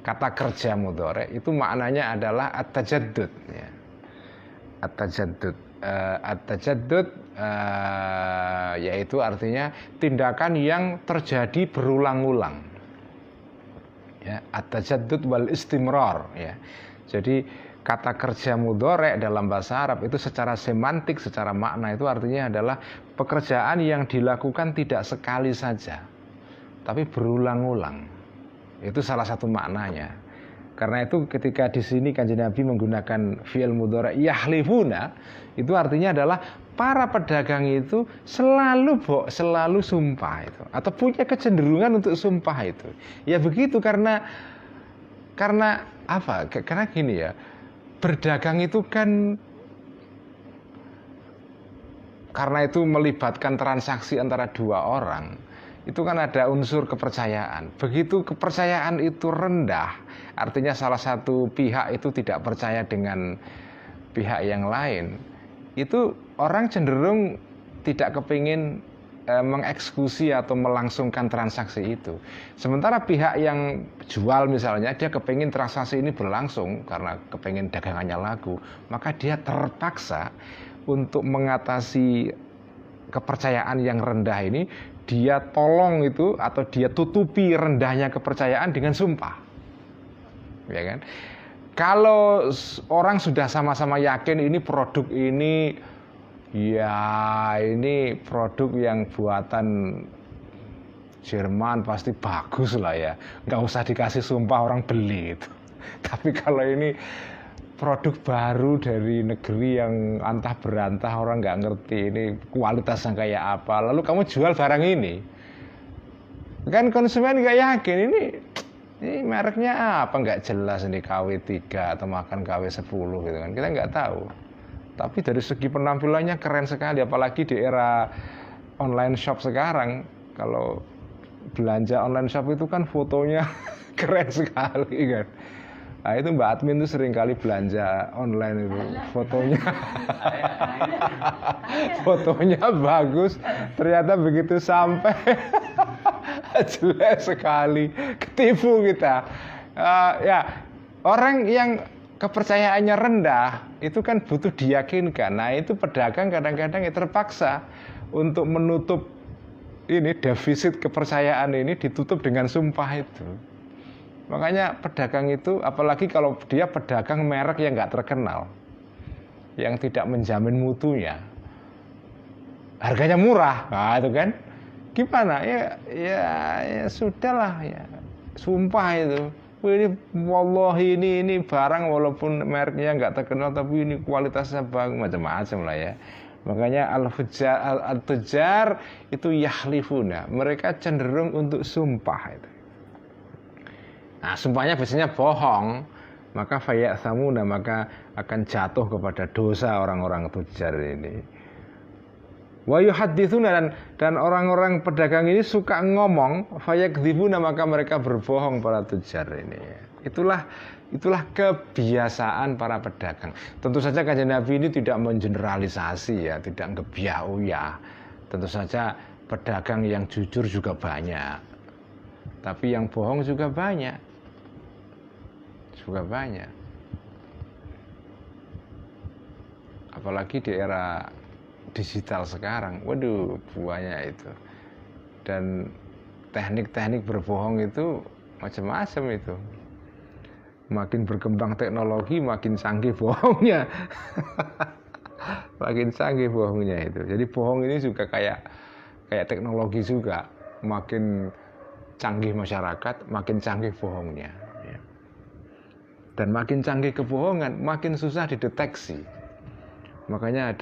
Kata kerja mudhari' itu maknanya adalah at-tajaddud ya. At-tajaddud yaitu artinya tindakan yang terjadi berulang-ulang ya, at-tajaddud wal istimrar ya. Jadi kata kerja mudhari' dalam bahasa Arab itu secara semantik, secara makna itu artinya adalah pekerjaan yang dilakukan tidak sekali saja, tapi berulang-ulang. Itu salah satu maknanya. Karena itu ketika di sini Kanjeng Nabi menggunakan fi'il mudhari' yahlifuna, itu artinya adalah para pedagang itu selalu sumpah itu, atau punya kecenderungan untuk sumpah itu. Ya begitu karena apa? Karena gini ya. Berdagang itu kan karena itu melibatkan transaksi antara dua orang, itu kan ada unsur kepercayaan. Begitu kepercayaan itu rendah, artinya salah satu pihak itu tidak percaya dengan pihak yang lain, itu orang cenderung tidak kepingin mengeksekusi atau melangsungkan transaksi itu. Sementara pihak yang jual misalnya dia kepingin transaksi ini berlangsung karena kepingin dagangannya laku, maka dia terpaksa untuk mengatasi kepercayaan yang rendah ini, dia tolong itu atau dia tutupi rendahnya kepercayaan dengan sumpah, ya kan? Kalau orang sudah sama-sama yakin ini produk ini ya ini produk yang buatan Jerman pasti bagus lah ya, nggak usah dikasih sumpah orang beli itu. Tapi kalau ini produk baru dari negeri yang antah berantah orang nggak ngerti ini kualitasnya kayak apa, lalu kamu jual barang ini, kan konsumen nggak yakin ini mereknya apa, nggak jelas ini KW3 atau makan KW10 gitu kan, kita nggak tahu. Tapi dari segi penampilannya keren sekali, apalagi di era online shop sekarang. Kalau belanja online shop itu kan fotonya keren sekali kan. Nah itu Mbak Admin tuh sering kali belanja online itu, fotonya bagus, ternyata begitu sampai jelek sekali, ketipu kita. Ya orang yang kepercayaannya rendah, itu kan butuh diyakinkan. Nah itu pedagang kadang-kadang ya terpaksa untuk menutup ini defisit kepercayaan ini ditutup dengan sumpah itu. Makanya pedagang itu, apalagi kalau dia pedagang merek yang nggak terkenal, yang tidak menjamin mutunya, harganya murah, nah itu kan gimana ya sudahlah ya, sumpah itu. Ini wallahi ini barang walaupun mereknya nggak terkenal tapi ini kualitasnya bagus, macam-macam lah ya. Makanya al-tujar itu yahlifuna, mereka cenderung untuk sumpah itu. Nah, sumpahnya biasanya bohong, maka fayathamuna, maka akan jatuh kepada dosa orang-orang tujar ini. Wa yuhadditsuna, dan orang-orang pedagang ini suka ngomong, fayakdzibuna, maka mereka berbohong para tujar ini. Itulah kebiasaan para pedagang. Tentu saja Kanjeng Nabi ini tidak mengeneralisasi ya, tidak ngebiau-ya. Tentu saja pedagang yang jujur juga banyak. Tapi yang bohong juga banyak. Apalagi di era digital sekarang, waduh banyak itu. Dan teknik-teknik berbohong itu macam-macam itu. Makin berkembang teknologi, makin canggih bohongnya. Makin canggih bohongnya itu. Jadi bohong ini juga kayak teknologi juga. Makin canggih masyarakat, makin canggih bohongnya. Dan makin canggih kebohongan, makin susah dideteksi. Makanya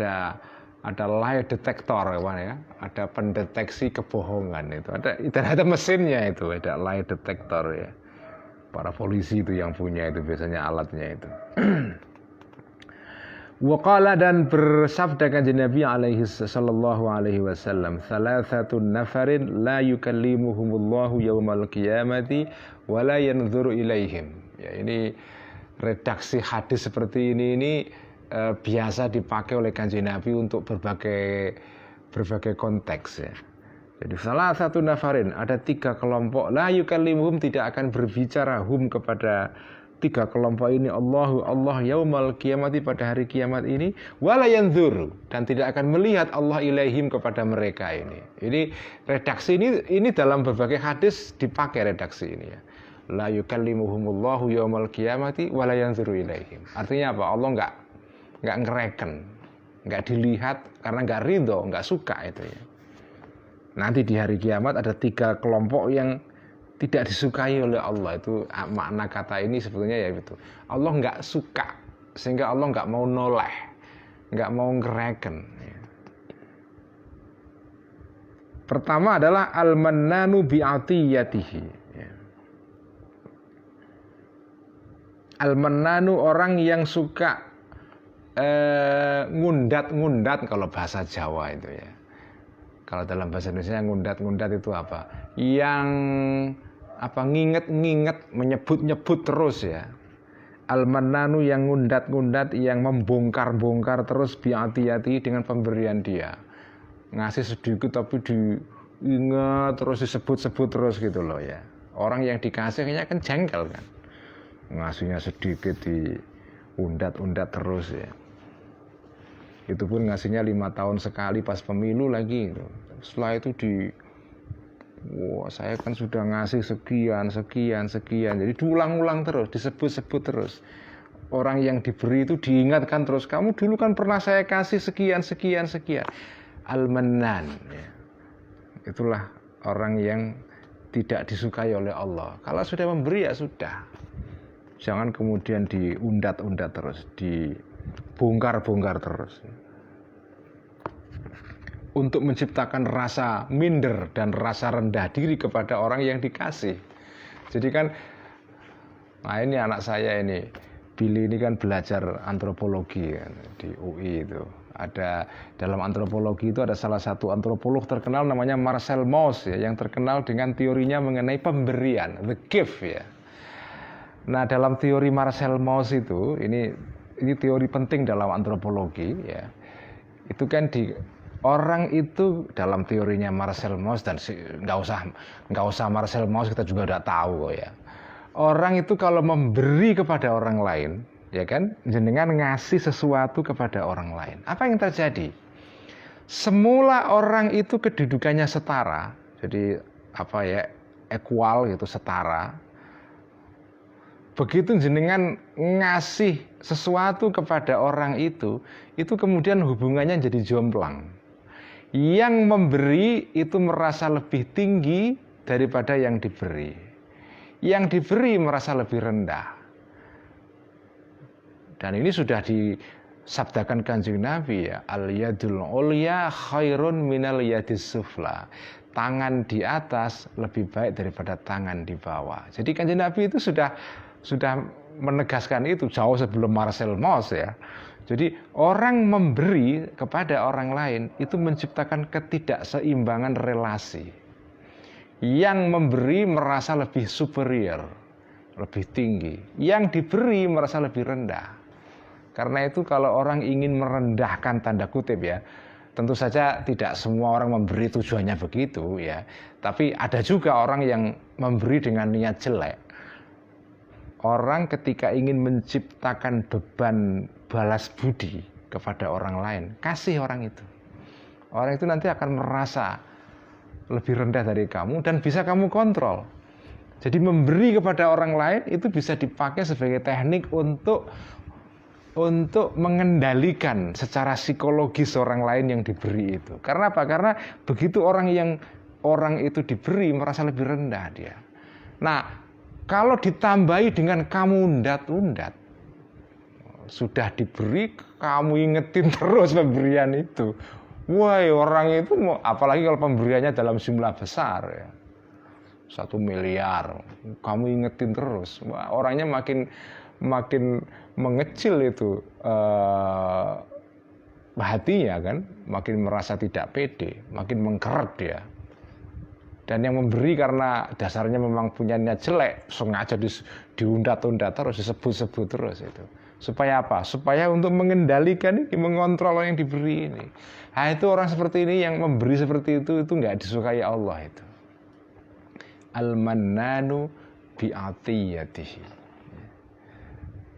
ada lie detector ya, ada pendeteksi kebohongan itu. Ada mesinnya itu, ada lie detector ya. Para polisi itu yang punya itu biasanya alatnya itu. Waqala, dan bersabda Kanjeng Nabi sallallahu alaihi wasallam, "Thalathatun nafarin la yukallimuhumullahu yaumal qiyamati wa la yanzuru ilaihim." Ya, ini redaksi hadis seperti ini biasa dipakai oleh Kanjeng Nabi untuk berbagai konteks ya. Jadi salah satu nafarin, ada 3 kelompok, la yukallimuhum, tidak akan berbicara hum kepada 3 kelompok ini, Allah yaumal qiyamati, pada hari kiamat ini, wala yanzur, dan tidak akan melihat Allah ilaihim, kepada mereka ini. Ini redaksi ini dalam berbagai hadis dipakai redaksi ini ya. La yukallimuhumullahu yaumal qiyamati wala yanzuru ilaihim. Artinya apa? Allah enggak ngereken, enggak dilihat karena enggak ridho, enggak suka itu ya. Nanti di hari kiamat ada 3 kelompok yang tidak disukai oleh Allah. Itu makna kata ini sebetulnya ya itu. Allah enggak suka, sehingga Allah enggak mau noleh, enggak mau ngereken ya. Pertama adalah al-mannanu bi'atiyatihi ya. Al-mannanu, orang yang suka ngundat-ngundat kalau bahasa Jawa itu ya. Kalau dalam bahasa Indonesia ngundat-ngundat itu apa? Yang nginget-nginget, menyebut-nyebut terus ya. Al-mannanu, yang ngundat-ngundat, yang membongkar-bongkar terus bi'atiyati, dengan pemberian dia. Ngasih sedikit tapi diingat terus, disebut-sebut terus gitu loh ya. Orang yang dikasih kayaknya kan jengkel kan. Ngasihnya sedikit diundat-undat terus ya. Itu pun ngasihnya 5 tahun sekali pas pemilu lagi gitu. Setelah itu saya kan sudah ngasih sekian. Jadi diulang-ulang terus, disebut-sebut terus. Orang yang diberi itu diingatkan terus, kamu dulu kan pernah saya kasih sekian. Al-mannan ya. Itulah orang yang tidak disukai oleh Allah. Kalau sudah memberi ya sudah. Jangan kemudian diundat-undat terus, dibongkar-bongkar terus. Untuk menciptakan rasa minder dan rasa rendah diri kepada orang yang dikasih. Jadi kan, nah ini anak saya ini, Billy ini kan belajar antropologi kan, di UI itu. Ada dalam antropologi itu ada salah satu antropolog terkenal namanya Marcel Mauss ya, yang terkenal dengan teorinya mengenai pemberian, the gift ya. Nah, dalam teori Marcel Mauss itu, ini teori penting dalam antropologi ya. Itu kan orang itu dalam teorinya Marcel Mauss, dan nggak usah Marcel Mauss, kita juga udah tahu kok ya. Orang itu kalau memberi kepada orang lain, Ya kan? Jenengan ngasih sesuatu kepada orang lain. Apa yang terjadi? Semula orang itu kedudukannya setara. Jadi equal gitu, setara. Begitu jenengan ngasih sesuatu kepada orang itu kemudian hubungannya jadi jomplang. Yang memberi itu merasa lebih tinggi daripada yang diberi. Yang diberi merasa lebih rendah. Dan ini sudah disabdakan Kanjeng Nabi ya, al-yadul ulya khairun minal yadis sufla. Tangan di atas lebih baik daripada tangan di bawah. Jadi Kanjeng Nabi itu sudah menegaskan itu jauh sebelum Marcel Mauss ya. Jadi orang memberi kepada orang lain itu menciptakan ketidakseimbangan relasi. Yang memberi merasa lebih superior, lebih tinggi. Yang diberi merasa lebih rendah. Karena itu kalau orang ingin merendahkan tanda kutip ya, tentu saja tidak semua orang memberi tujuannya begitu ya. Tapi ada juga orang yang memberi dengan niat jelek. Orang ketika ingin menciptakan beban balas budi kepada orang lain, kasih orang itu. Orang itu nanti akan merasa lebih rendah dari kamu dan bisa kamu kontrol. Jadi memberi kepada orang lain itu bisa dipakai sebagai teknik untuk mengendalikan secara psikologis orang lain yang diberi itu. Karena apa? Karena begitu orang itu diberi merasa lebih rendah dia. Nah, kalau ditambahi dengan kamu undat-undat, sudah diberi kamu ingetin terus pemberian itu. Wah, orang itu apalagi kalau pemberiannya dalam jumlah besar ya. 1 miliar, kamu ingetin terus. Wah, orangnya makin mengecil itu hatinya kan, makin merasa tidak pede, makin mengkeret dia. Dan yang memberi karena dasarnya memang punya niat jelek, sengaja diundat-undat terus, disebut-sebut terus itu. Supaya apa? Supaya untuk mengendalikan ini, mengontrol yang diberi ini. Nah itu orang seperti ini yang memberi seperti itu nggak disukai Allah itu. Al-mannanu bi'atiyatihi.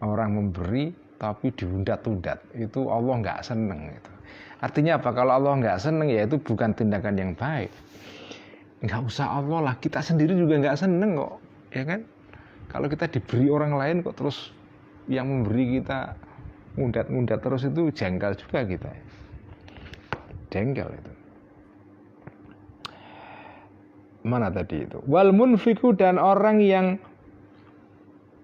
Orang memberi tapi diundat-undat itu Allah nggak seneng itu. Artinya apa? Kalau Allah nggak seneng ya itu bukan tindakan yang baik. Nggak usah Allah lah, kita sendiri juga nggak seneng kok, ya kan? Kalau kita diberi orang lain kok terus yang memberi kita ngundat-ngundat terus itu jengkel juga kita. Jengkel itu. Mana tadi itu? Wal munfiku, dan orang yang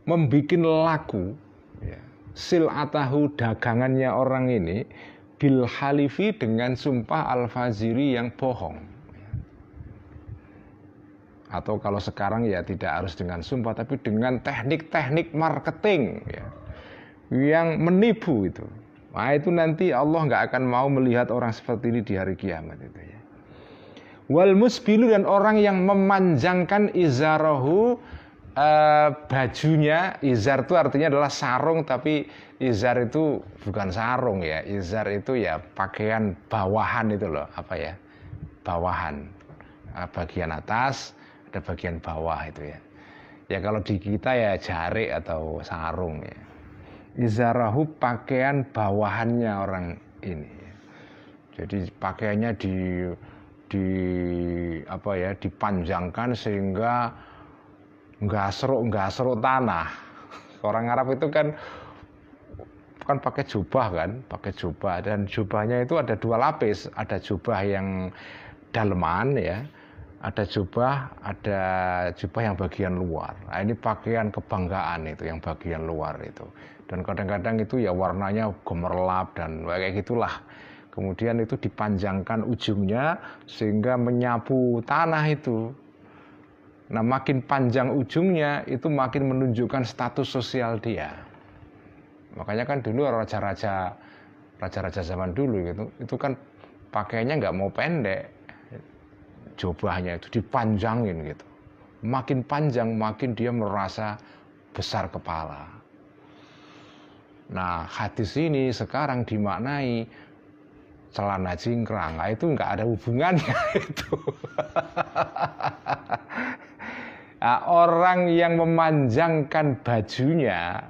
membuat laku ya, silatahu, dagangannya orang ini, bil halifi, dengan sumpah al-faziri yang bohong. Atau kalau sekarang ya tidak harus dengan sumpah, tapi dengan teknik-teknik marketing ya, yang menipu itu. Nah itu nanti Allah nggak akan mau melihat orang seperti ini di hari kiamat itu ya. Wal musbilu, dan orang yang memanjangkan izarahu, bajunya. Izar itu artinya adalah sarung, tapi izar itu bukan sarung ya. Izar itu ya pakaian bawahan itu loh, apa ya, bawahan, bagian atas ada bagian bawah itu ya. Ya kalau di kita ya jarik atau sarung ya. Izarahu, pakaian bawahannya orang ini. Jadi pakaiannya dipanjangkan sehingga nggak seruk tanah. Orang Arab itu kan pakai jubah dan jubahnya itu ada 2 lapis, ada jubah yang daleman ya, ada jubah yang bagian luar. Nah, ini pakaian kebanggaan itu yang bagian luar itu. Dan kadang-kadang itu ya warnanya gemerlap dan kayak gitulah. Kemudian itu dipanjangkan ujungnya sehingga menyapu tanah itu. Nah, makin panjang ujungnya itu makin menunjukkan status sosial dia. Makanya kan dulu raja-raja zaman dulu gitu, itu kan pakaiannya nggak mau pendek. Jubahnya itu dipanjangin gitu. Makin panjang makin dia merasa besar kepala. Nah, hadis ini sekarang dimaknai celana cingkrang. Nah, itu nggak ada hubungannya itu. Nah, orang yang memanjangkan bajunya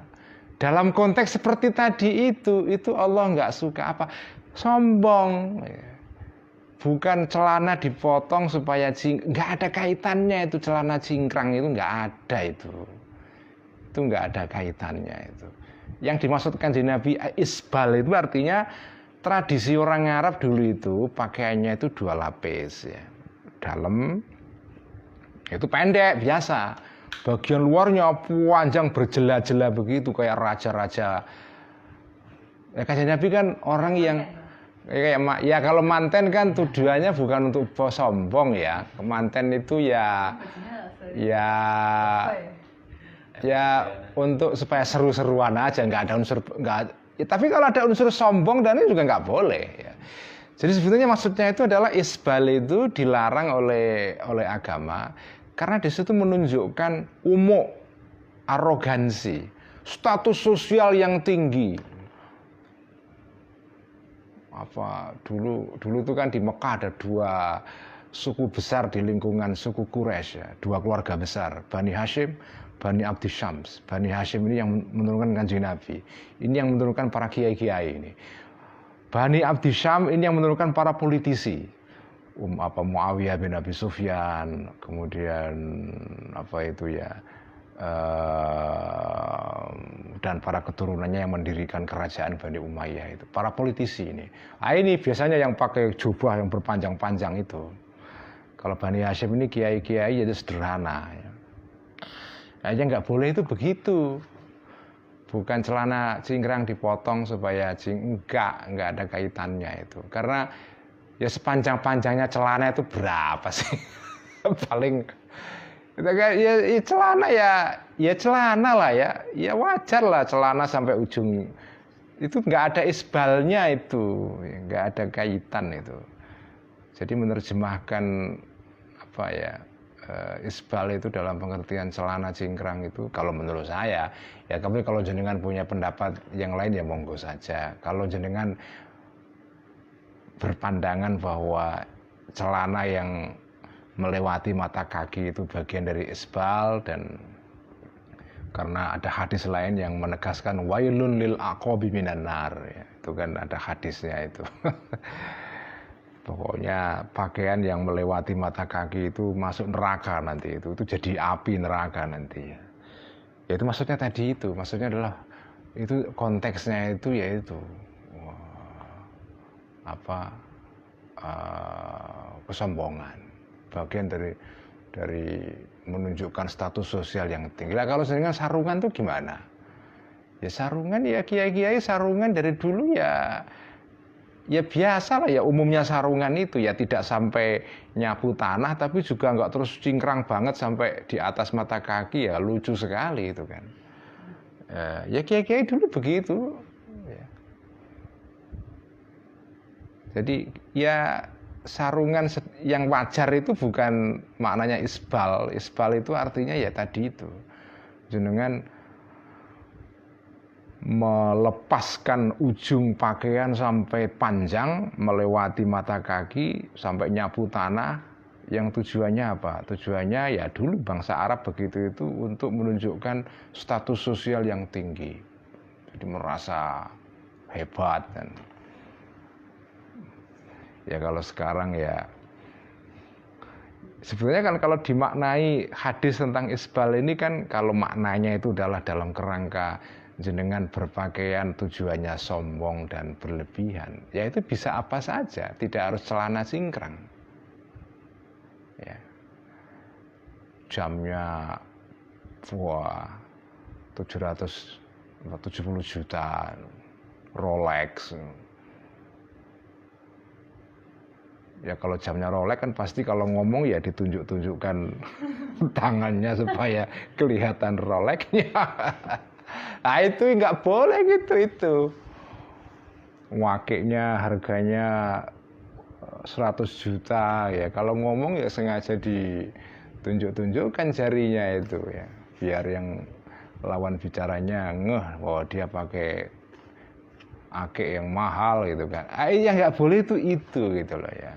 dalam konteks seperti tadi itu Allah nggak suka apa? Sombong. Bukan celana dipotong supaya nggak ada kaitannya itu, celana cingkrang itu nggak ada itu nggak ada kaitannya itu. Yang dimaksudkan di Nabi isbal itu artinya tradisi orang Arab dulu itu pakaiannya itu 2 lapis ya, dalam itu pendek biasa, bagian luarnya panjang berjela-jela begitu kayak raja-raja. Ya Kanjeng Nabi kan orang yang ya kalau manten kan tujuannya bukan untuk sombong ya. Manten itu ya untuk supaya seru-seruan aja, nggak ada unsur tapi kalau ada unsur sombong dan ini juga nggak boleh ya. Jadi sebetulnya maksudnya itu adalah isbal itu dilarang oleh agama karena di situ menunjukkan umuk, arogansi, status sosial yang tinggi. Dulu itu kan di Mekah ada 2 suku besar di lingkungan suku Quraisy ya, 2 keluarga besar, Bani Hashim, Bani Abdi Syams. Bani Hashim ini yang menurunkan Kanjeng Nabi, ini yang menurunkan para kiai-kiai ini. Bani Abdi Syam ini yang menurunkan para politisi, Muawiyah bin Abi Sufyan, kemudian dan para keturunannya yang mendirikan kerajaan Bani Umayyah itu, para politisi ini. Ini biasanya yang pakai jubah yang berpanjang-panjang itu. Kalau Bani Hashim ini kiai-kiai jadi sederhana. Aja nggak boleh itu begitu. Bukan celana cingkrang dipotong supaya enggak ada kaitannya itu. Karena ya sepanjang-panjangnya celana itu berapa sih? Paling ya celana ya celana lah ya wajar lah celana sampai ujung itu nggak ada isbalnya itu, nggak ada kaitan itu. Jadi menerjemahkan isbal itu dalam pengertian celana cingkrang itu kalau menurut saya ya, tapi kalau jenengan punya pendapat yang lain ya monggo saja. Kalau jenengan berpandangan bahwa celana yang melewati mata kaki itu bagian dari isbal, dan karena ada hadis lain yang menegaskan wailun lil aqabi minan nar ya, itu kan ada hadisnya itu. Pokoknya pakaian yang melewati mata kaki itu masuk neraka nanti, itu jadi api neraka nanti ya. Ya itu maksudnya tadi itu, maksudnya adalah itu konteksnya itu yaitu kesombongan, bagian dari menunjukkan status sosial yang tinggi. Lah kalau dengan sarungan tuh gimana? Ya sarungan ya kiai-kiai sarungan dari dulu ya biasa lah ya, umumnya sarungan itu ya tidak sampai nyapu tanah tapi juga nggak terus cingkrang banget sampai di atas mata kaki, ya lucu sekali itu kan. Ya kiai-kiai dulu begitu. Ya. Jadi ya sarungan yang wajar itu bukan maknanya isbal. Isbal itu artinya ya tadi itu, jenengan melepaskan ujung pakaian sampai panjang melewati mata kaki sampai nyapu tanah, yang tujuannya apa? Tujuannya ya dulu bangsa Arab begitu itu untuk menunjukkan status sosial yang tinggi, jadi merasa hebat. Dan ya kalau sekarang ya sebenarnya kan kalau dimaknai hadis tentang isbal ini kan kalau maknanya itu adalah dalam kerangka jenengan berpakaian tujuannya sombong dan berlebihan, ya itu bisa apa saja, tidak harus celana cingkrang. Ya. Jamnya 770 juta, Rolex. Ya kalau jamnya Rolex kan pasti kalau ngomong ya ditunjuk-tunjukkan tangannya supaya kelihatan Rolexnya. Nah itu nggak boleh gitu itu. Wakiknya harganya 100 juta ya, kalau ngomong ya sengaja ditunjuk-tunjukkan jarinya itu ya, biar yang lawan bicaranya ngeh bahwa dia pakai akik yang mahal gitu kan. Yang nggak boleh itu gitu loh ya.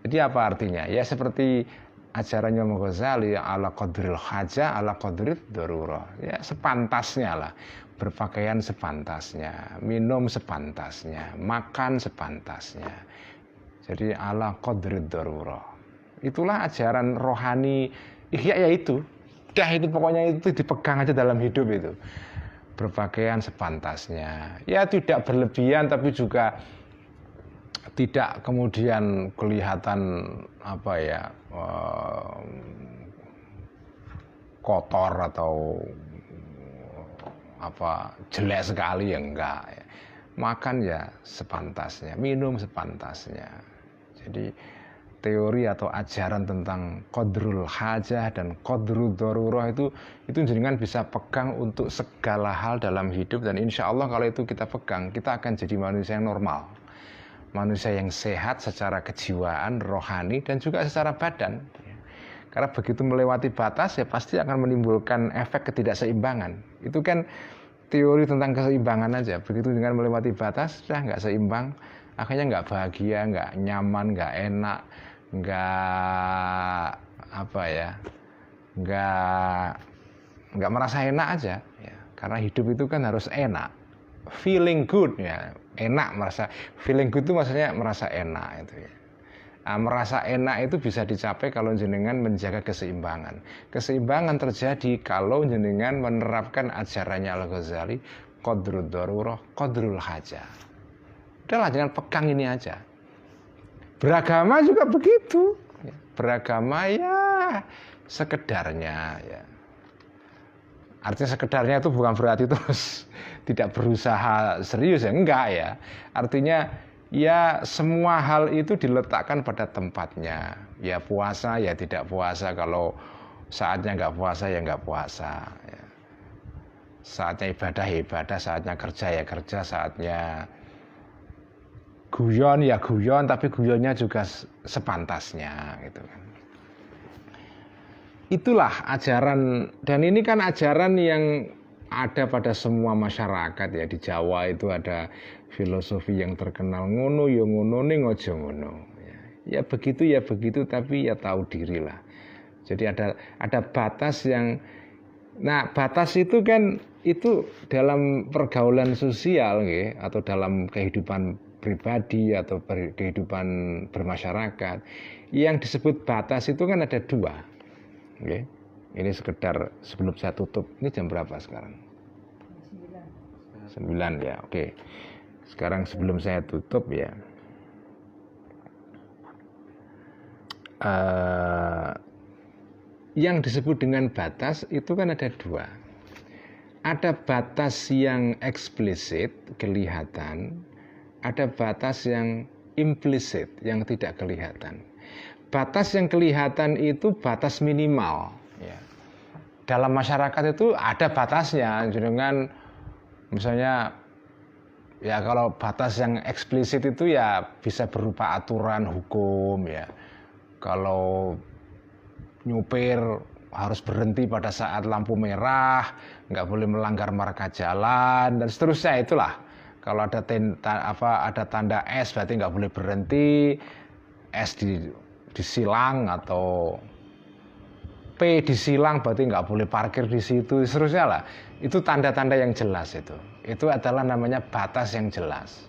Jadi apa artinya? Ya seperti ajarannya Imam Ghazali, ala qadril haja ala qadrid darurah. Ya sepantasnya lah. berpakaian sepantasnya, minum sepantasnya, makan sepantasnya. Jadi ala qadrid darurah. Itulah ajaran rohani Ihya, yaitu. Itu pokoknya itu dipegang aja dalam hidup itu. Berpakaian sepantasnya. Ya tidak berlebihan tapi juga tidak kemudian kelihatan kotor atau jelek sekali, ya enggak. Makan ya sepantasnya, minum sepantasnya. Jadi teori atau ajaran tentang qadrul hajah dan qadrul darurah itu jenengan bisa pegang untuk segala hal dalam hidup, dan insya Allah kalau itu kita pegang, kita akan jadi manusia yang normal, manusia yang sehat secara kejiwaan, rohani, dan juga secara badan. Karena begitu melewati batas ya pasti akan menimbulkan efek ketidakseimbangan. Itu kan teori tentang keseimbangan aja. Begitu dengan melewati batas sudah nggak seimbang, akhirnya nggak bahagia, nggak nyaman, nggak enak, nggak merasa enak aja ya. Karena hidup itu kan harus enak, feeling good ya, enak, merasa feeling good itu maksudnya merasa enak itu ya. Merasa enak itu bisa dicapai kalau jenengan menjaga keseimbangan. Keseimbangan terjadi kalau jenengan menerapkan ajarannya Al-Ghazali, qadrul darurah, qadrul hajah. Udahlah, jangan pegang ini aja. Beragama juga begitu. Beragama ya sekedarnya ya. Artinya sekedarnya itu bukan berarti terus tidak berusaha serius ya, enggak ya. Artinya ya semua hal itu diletakkan pada tempatnya. Ya puasa ya tidak puasa, kalau saatnya nggak puasa ya nggak puasa ya. Saatnya ibadah ya ibadah, saatnya kerja ya kerja, saatnya guyon ya guyon, tapi guyonnya juga sepantasnya gitu kan. Itulah ajaran, dan ini kan ajaran yang ada pada semua masyarakat ya. Di Jawa itu ada filosofi yang terkenal, ngono ya ngono ning aja ngono ya begitu tapi ya tahu diri lah. Jadi ada batas yang, nah batas itu kan itu dalam pergaulan sosial ya, atau dalam kehidupan pribadi atau kehidupan bermasyarakat, yang disebut batas itu kan ada dua. Oke. Ini sekedar sebelum saya tutup, ini jam berapa sekarang? 9 ya, oke. Sekarang sebelum saya tutup ya, yang disebut dengan batas itu kan ada dua. Ada batas yang eksplisit, kelihatan. Ada batas yang implisit, yang tidak kelihatan. Batas yang kelihatan itu batas minimal ya. Dalam masyarakat itu ada batasnya, dengan misalnya ya kalau batas yang eksplisit itu ya bisa berupa aturan hukum ya. Kalau nyupir harus berhenti pada saat lampu merah, nggak boleh melanggar marka jalan dan seterusnya, itulah. Kalau ada tanda S berarti nggak boleh berhenti, S disilang, atau P disilang berarti nggak boleh parkir di situ, seterusnya lah. Itu tanda-tanda yang jelas itu. Itu adalah namanya batas yang jelas.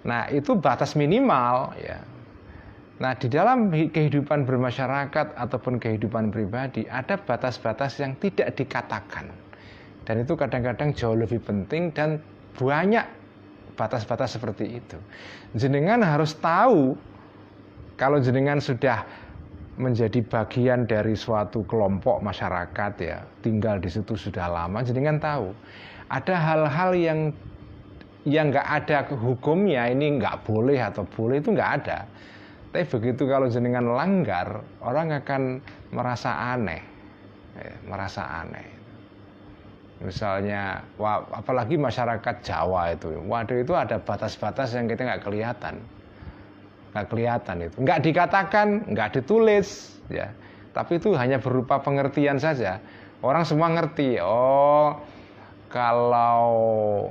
Nah itu batas minimal ya. Nah di dalam kehidupan bermasyarakat ataupun kehidupan pribadi ada batas-batas yang tidak dikatakan. Dan itu kadang-kadang jauh lebih penting, dan banyak batas-batas seperti itu. Jenengan harus tahu, kalau jenengan sudah menjadi bagian dari suatu kelompok masyarakat ya, tinggal di situ sudah lama, jenengan tahu ada hal-hal yang nggak ada hukumnya, ini nggak boleh atau boleh, itu nggak ada. Tapi begitu kalau jenengan langgar, orang akan merasa aneh ya, merasa aneh. Misalnya, apalagi masyarakat Jawa itu, waduh itu ada batas-batas yang kita nggak kelihatan. Nggak kelihatan itu, nggak dikatakan, nggak ditulis ya, tapi itu hanya berupa pengertian saja. Orang semua ngerti, oh kalau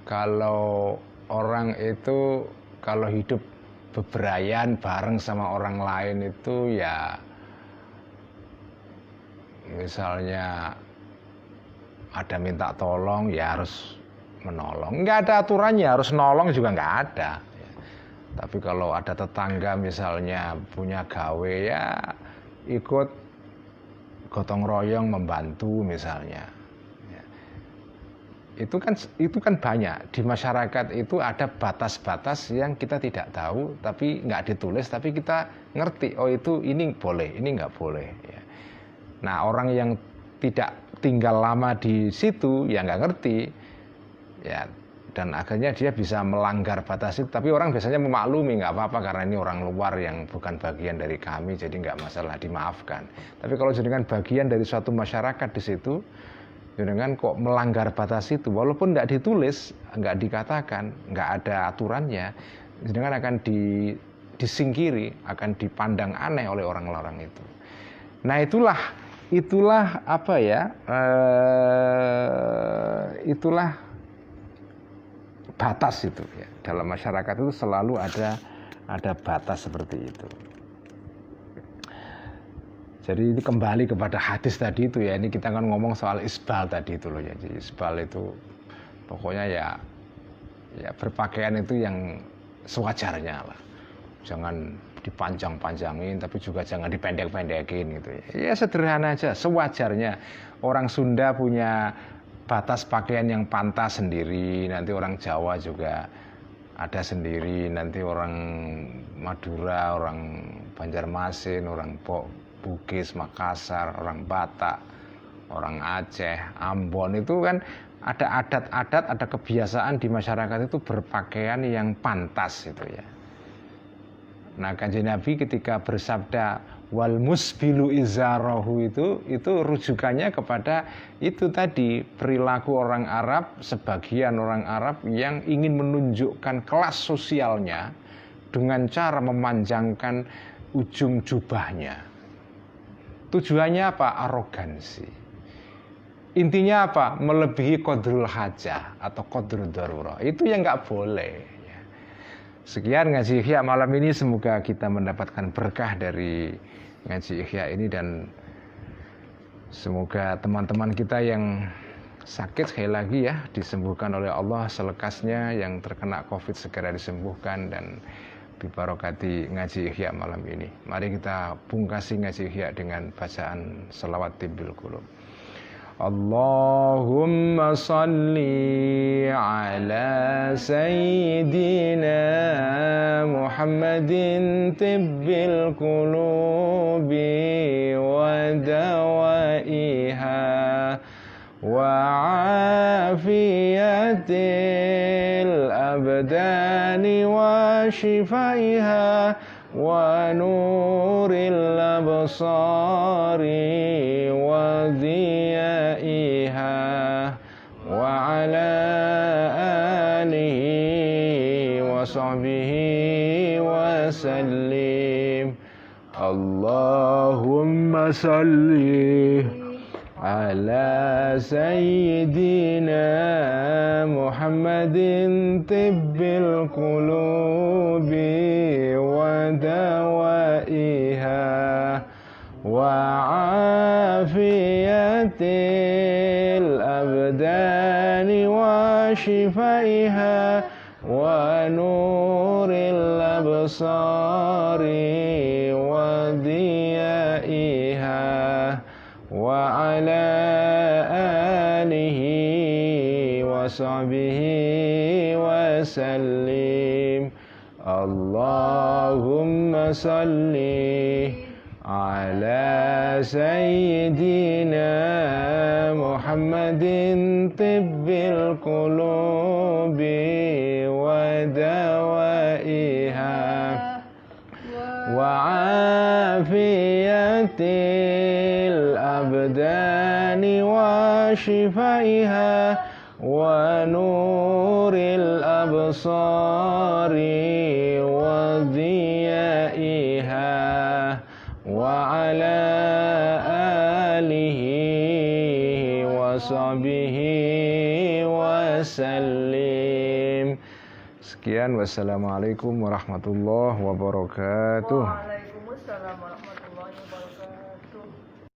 kalau orang itu kalau hidup beberayan bareng sama orang lain itu ya, misalnya ada minta tolong ya harus menolong. Nggak ada aturannya harus nolong juga nggak ada. Tapi kalau ada tetangga misalnya punya gawe ya ikut gotong royong membantu misalnya. Itu kan banyak di masyarakat itu ada batas-batas yang kita tidak tahu tapi nggak ditulis tapi kita ngerti oh itu ini boleh ini nggak boleh. Nah orang yang tidak tinggal lama di situ ya nggak ngerti ya. Dan akhirnya dia bisa melanggar batas itu. Tapi orang biasanya memaklumi, nggak apa-apa karena ini orang luar yang bukan bagian dari kami, jadi nggak masalah, dimaafkan. Tapi kalau jenengan bagian dari suatu masyarakat di situ, jenengan kok melanggar batas itu, walaupun nggak ditulis, nggak dikatakan, nggak ada aturannya, jenengan akan disingkiri, akan dipandang aneh oleh orang-orang itu. Nah itulah apa ya? Itulah batas itu ya. Dalam masyarakat itu selalu ada batas seperti itu. Jadi ini kembali kepada hadis tadi itu ya. Ini kita kan ngomong soal isbal tadi itu loh ya. Jadi isbal itu pokoknya ya berpakaian itu yang sewajarnya lah. Jangan dipanjang-panjangin tapi juga jangan dipendek-pendekin gitu ya. Ya sederhana aja, sewajarnya. Orang Sunda punya batas pakaian yang pantas sendiri, nanti orang Jawa juga ada sendiri, nanti orang Madura, orang Banjarmasin, orang Bugis, Makassar, orang Batak, orang Aceh, Ambon itu kan ada adat-adat, ada kebiasaan di masyarakat itu berpakaian yang pantas itu ya. Nah Kanjeng Nabi ketika bersabda wal musbilu izarahu itu rujukannya kepada itu tadi perilaku orang Arab, sebagian orang Arab yang ingin menunjukkan kelas sosialnya dengan cara memanjangkan ujung jubahnya. Tujuannya apa? Arogansi. Intinya apa? Melebihi qadrul hajah atau qadrul darurah. Itu yang nggak boleh. Sekian ngaji Ihya malam ini, semoga kita mendapatkan berkah dari ngaji Ihya ini dan semoga teman-teman kita yang sakit sekali lagi ya disembuhkan oleh Allah selekasnya, yang terkena COVID segera disembuhkan dan bibarokati ngaji Ihya malam ini. Mari kita pungkasi ngaji Ihya dengan bacaan selawat tibbil qulub. Allahumma salli ala sayyidina Muhammadin tibbil qulubi wa dawaiha wa afiyatil abdani wa shifaiha wa nuril absari wa dhiyaiha wa ala alihi wa sahbihi wa sallim. Allahumma salli ala sayyidina Muhammadin tibbil qulubi wa dawaiha wa afiyatil abdani wa shifaiha wa nuril absari wa dhiyaiha wa ala alihi wa sahbihi wa sallim. Allahumma salli ala sayyidina Muhammadin tibbil qulubi wa dawaiha wa afiyatil abdani wa shifaiha wa nuril absari wa dhiyaiha wa ala alihi wa sahbihi wa sallim. Sekian, wassalamualaikum warahmatullahi wabarakatuh.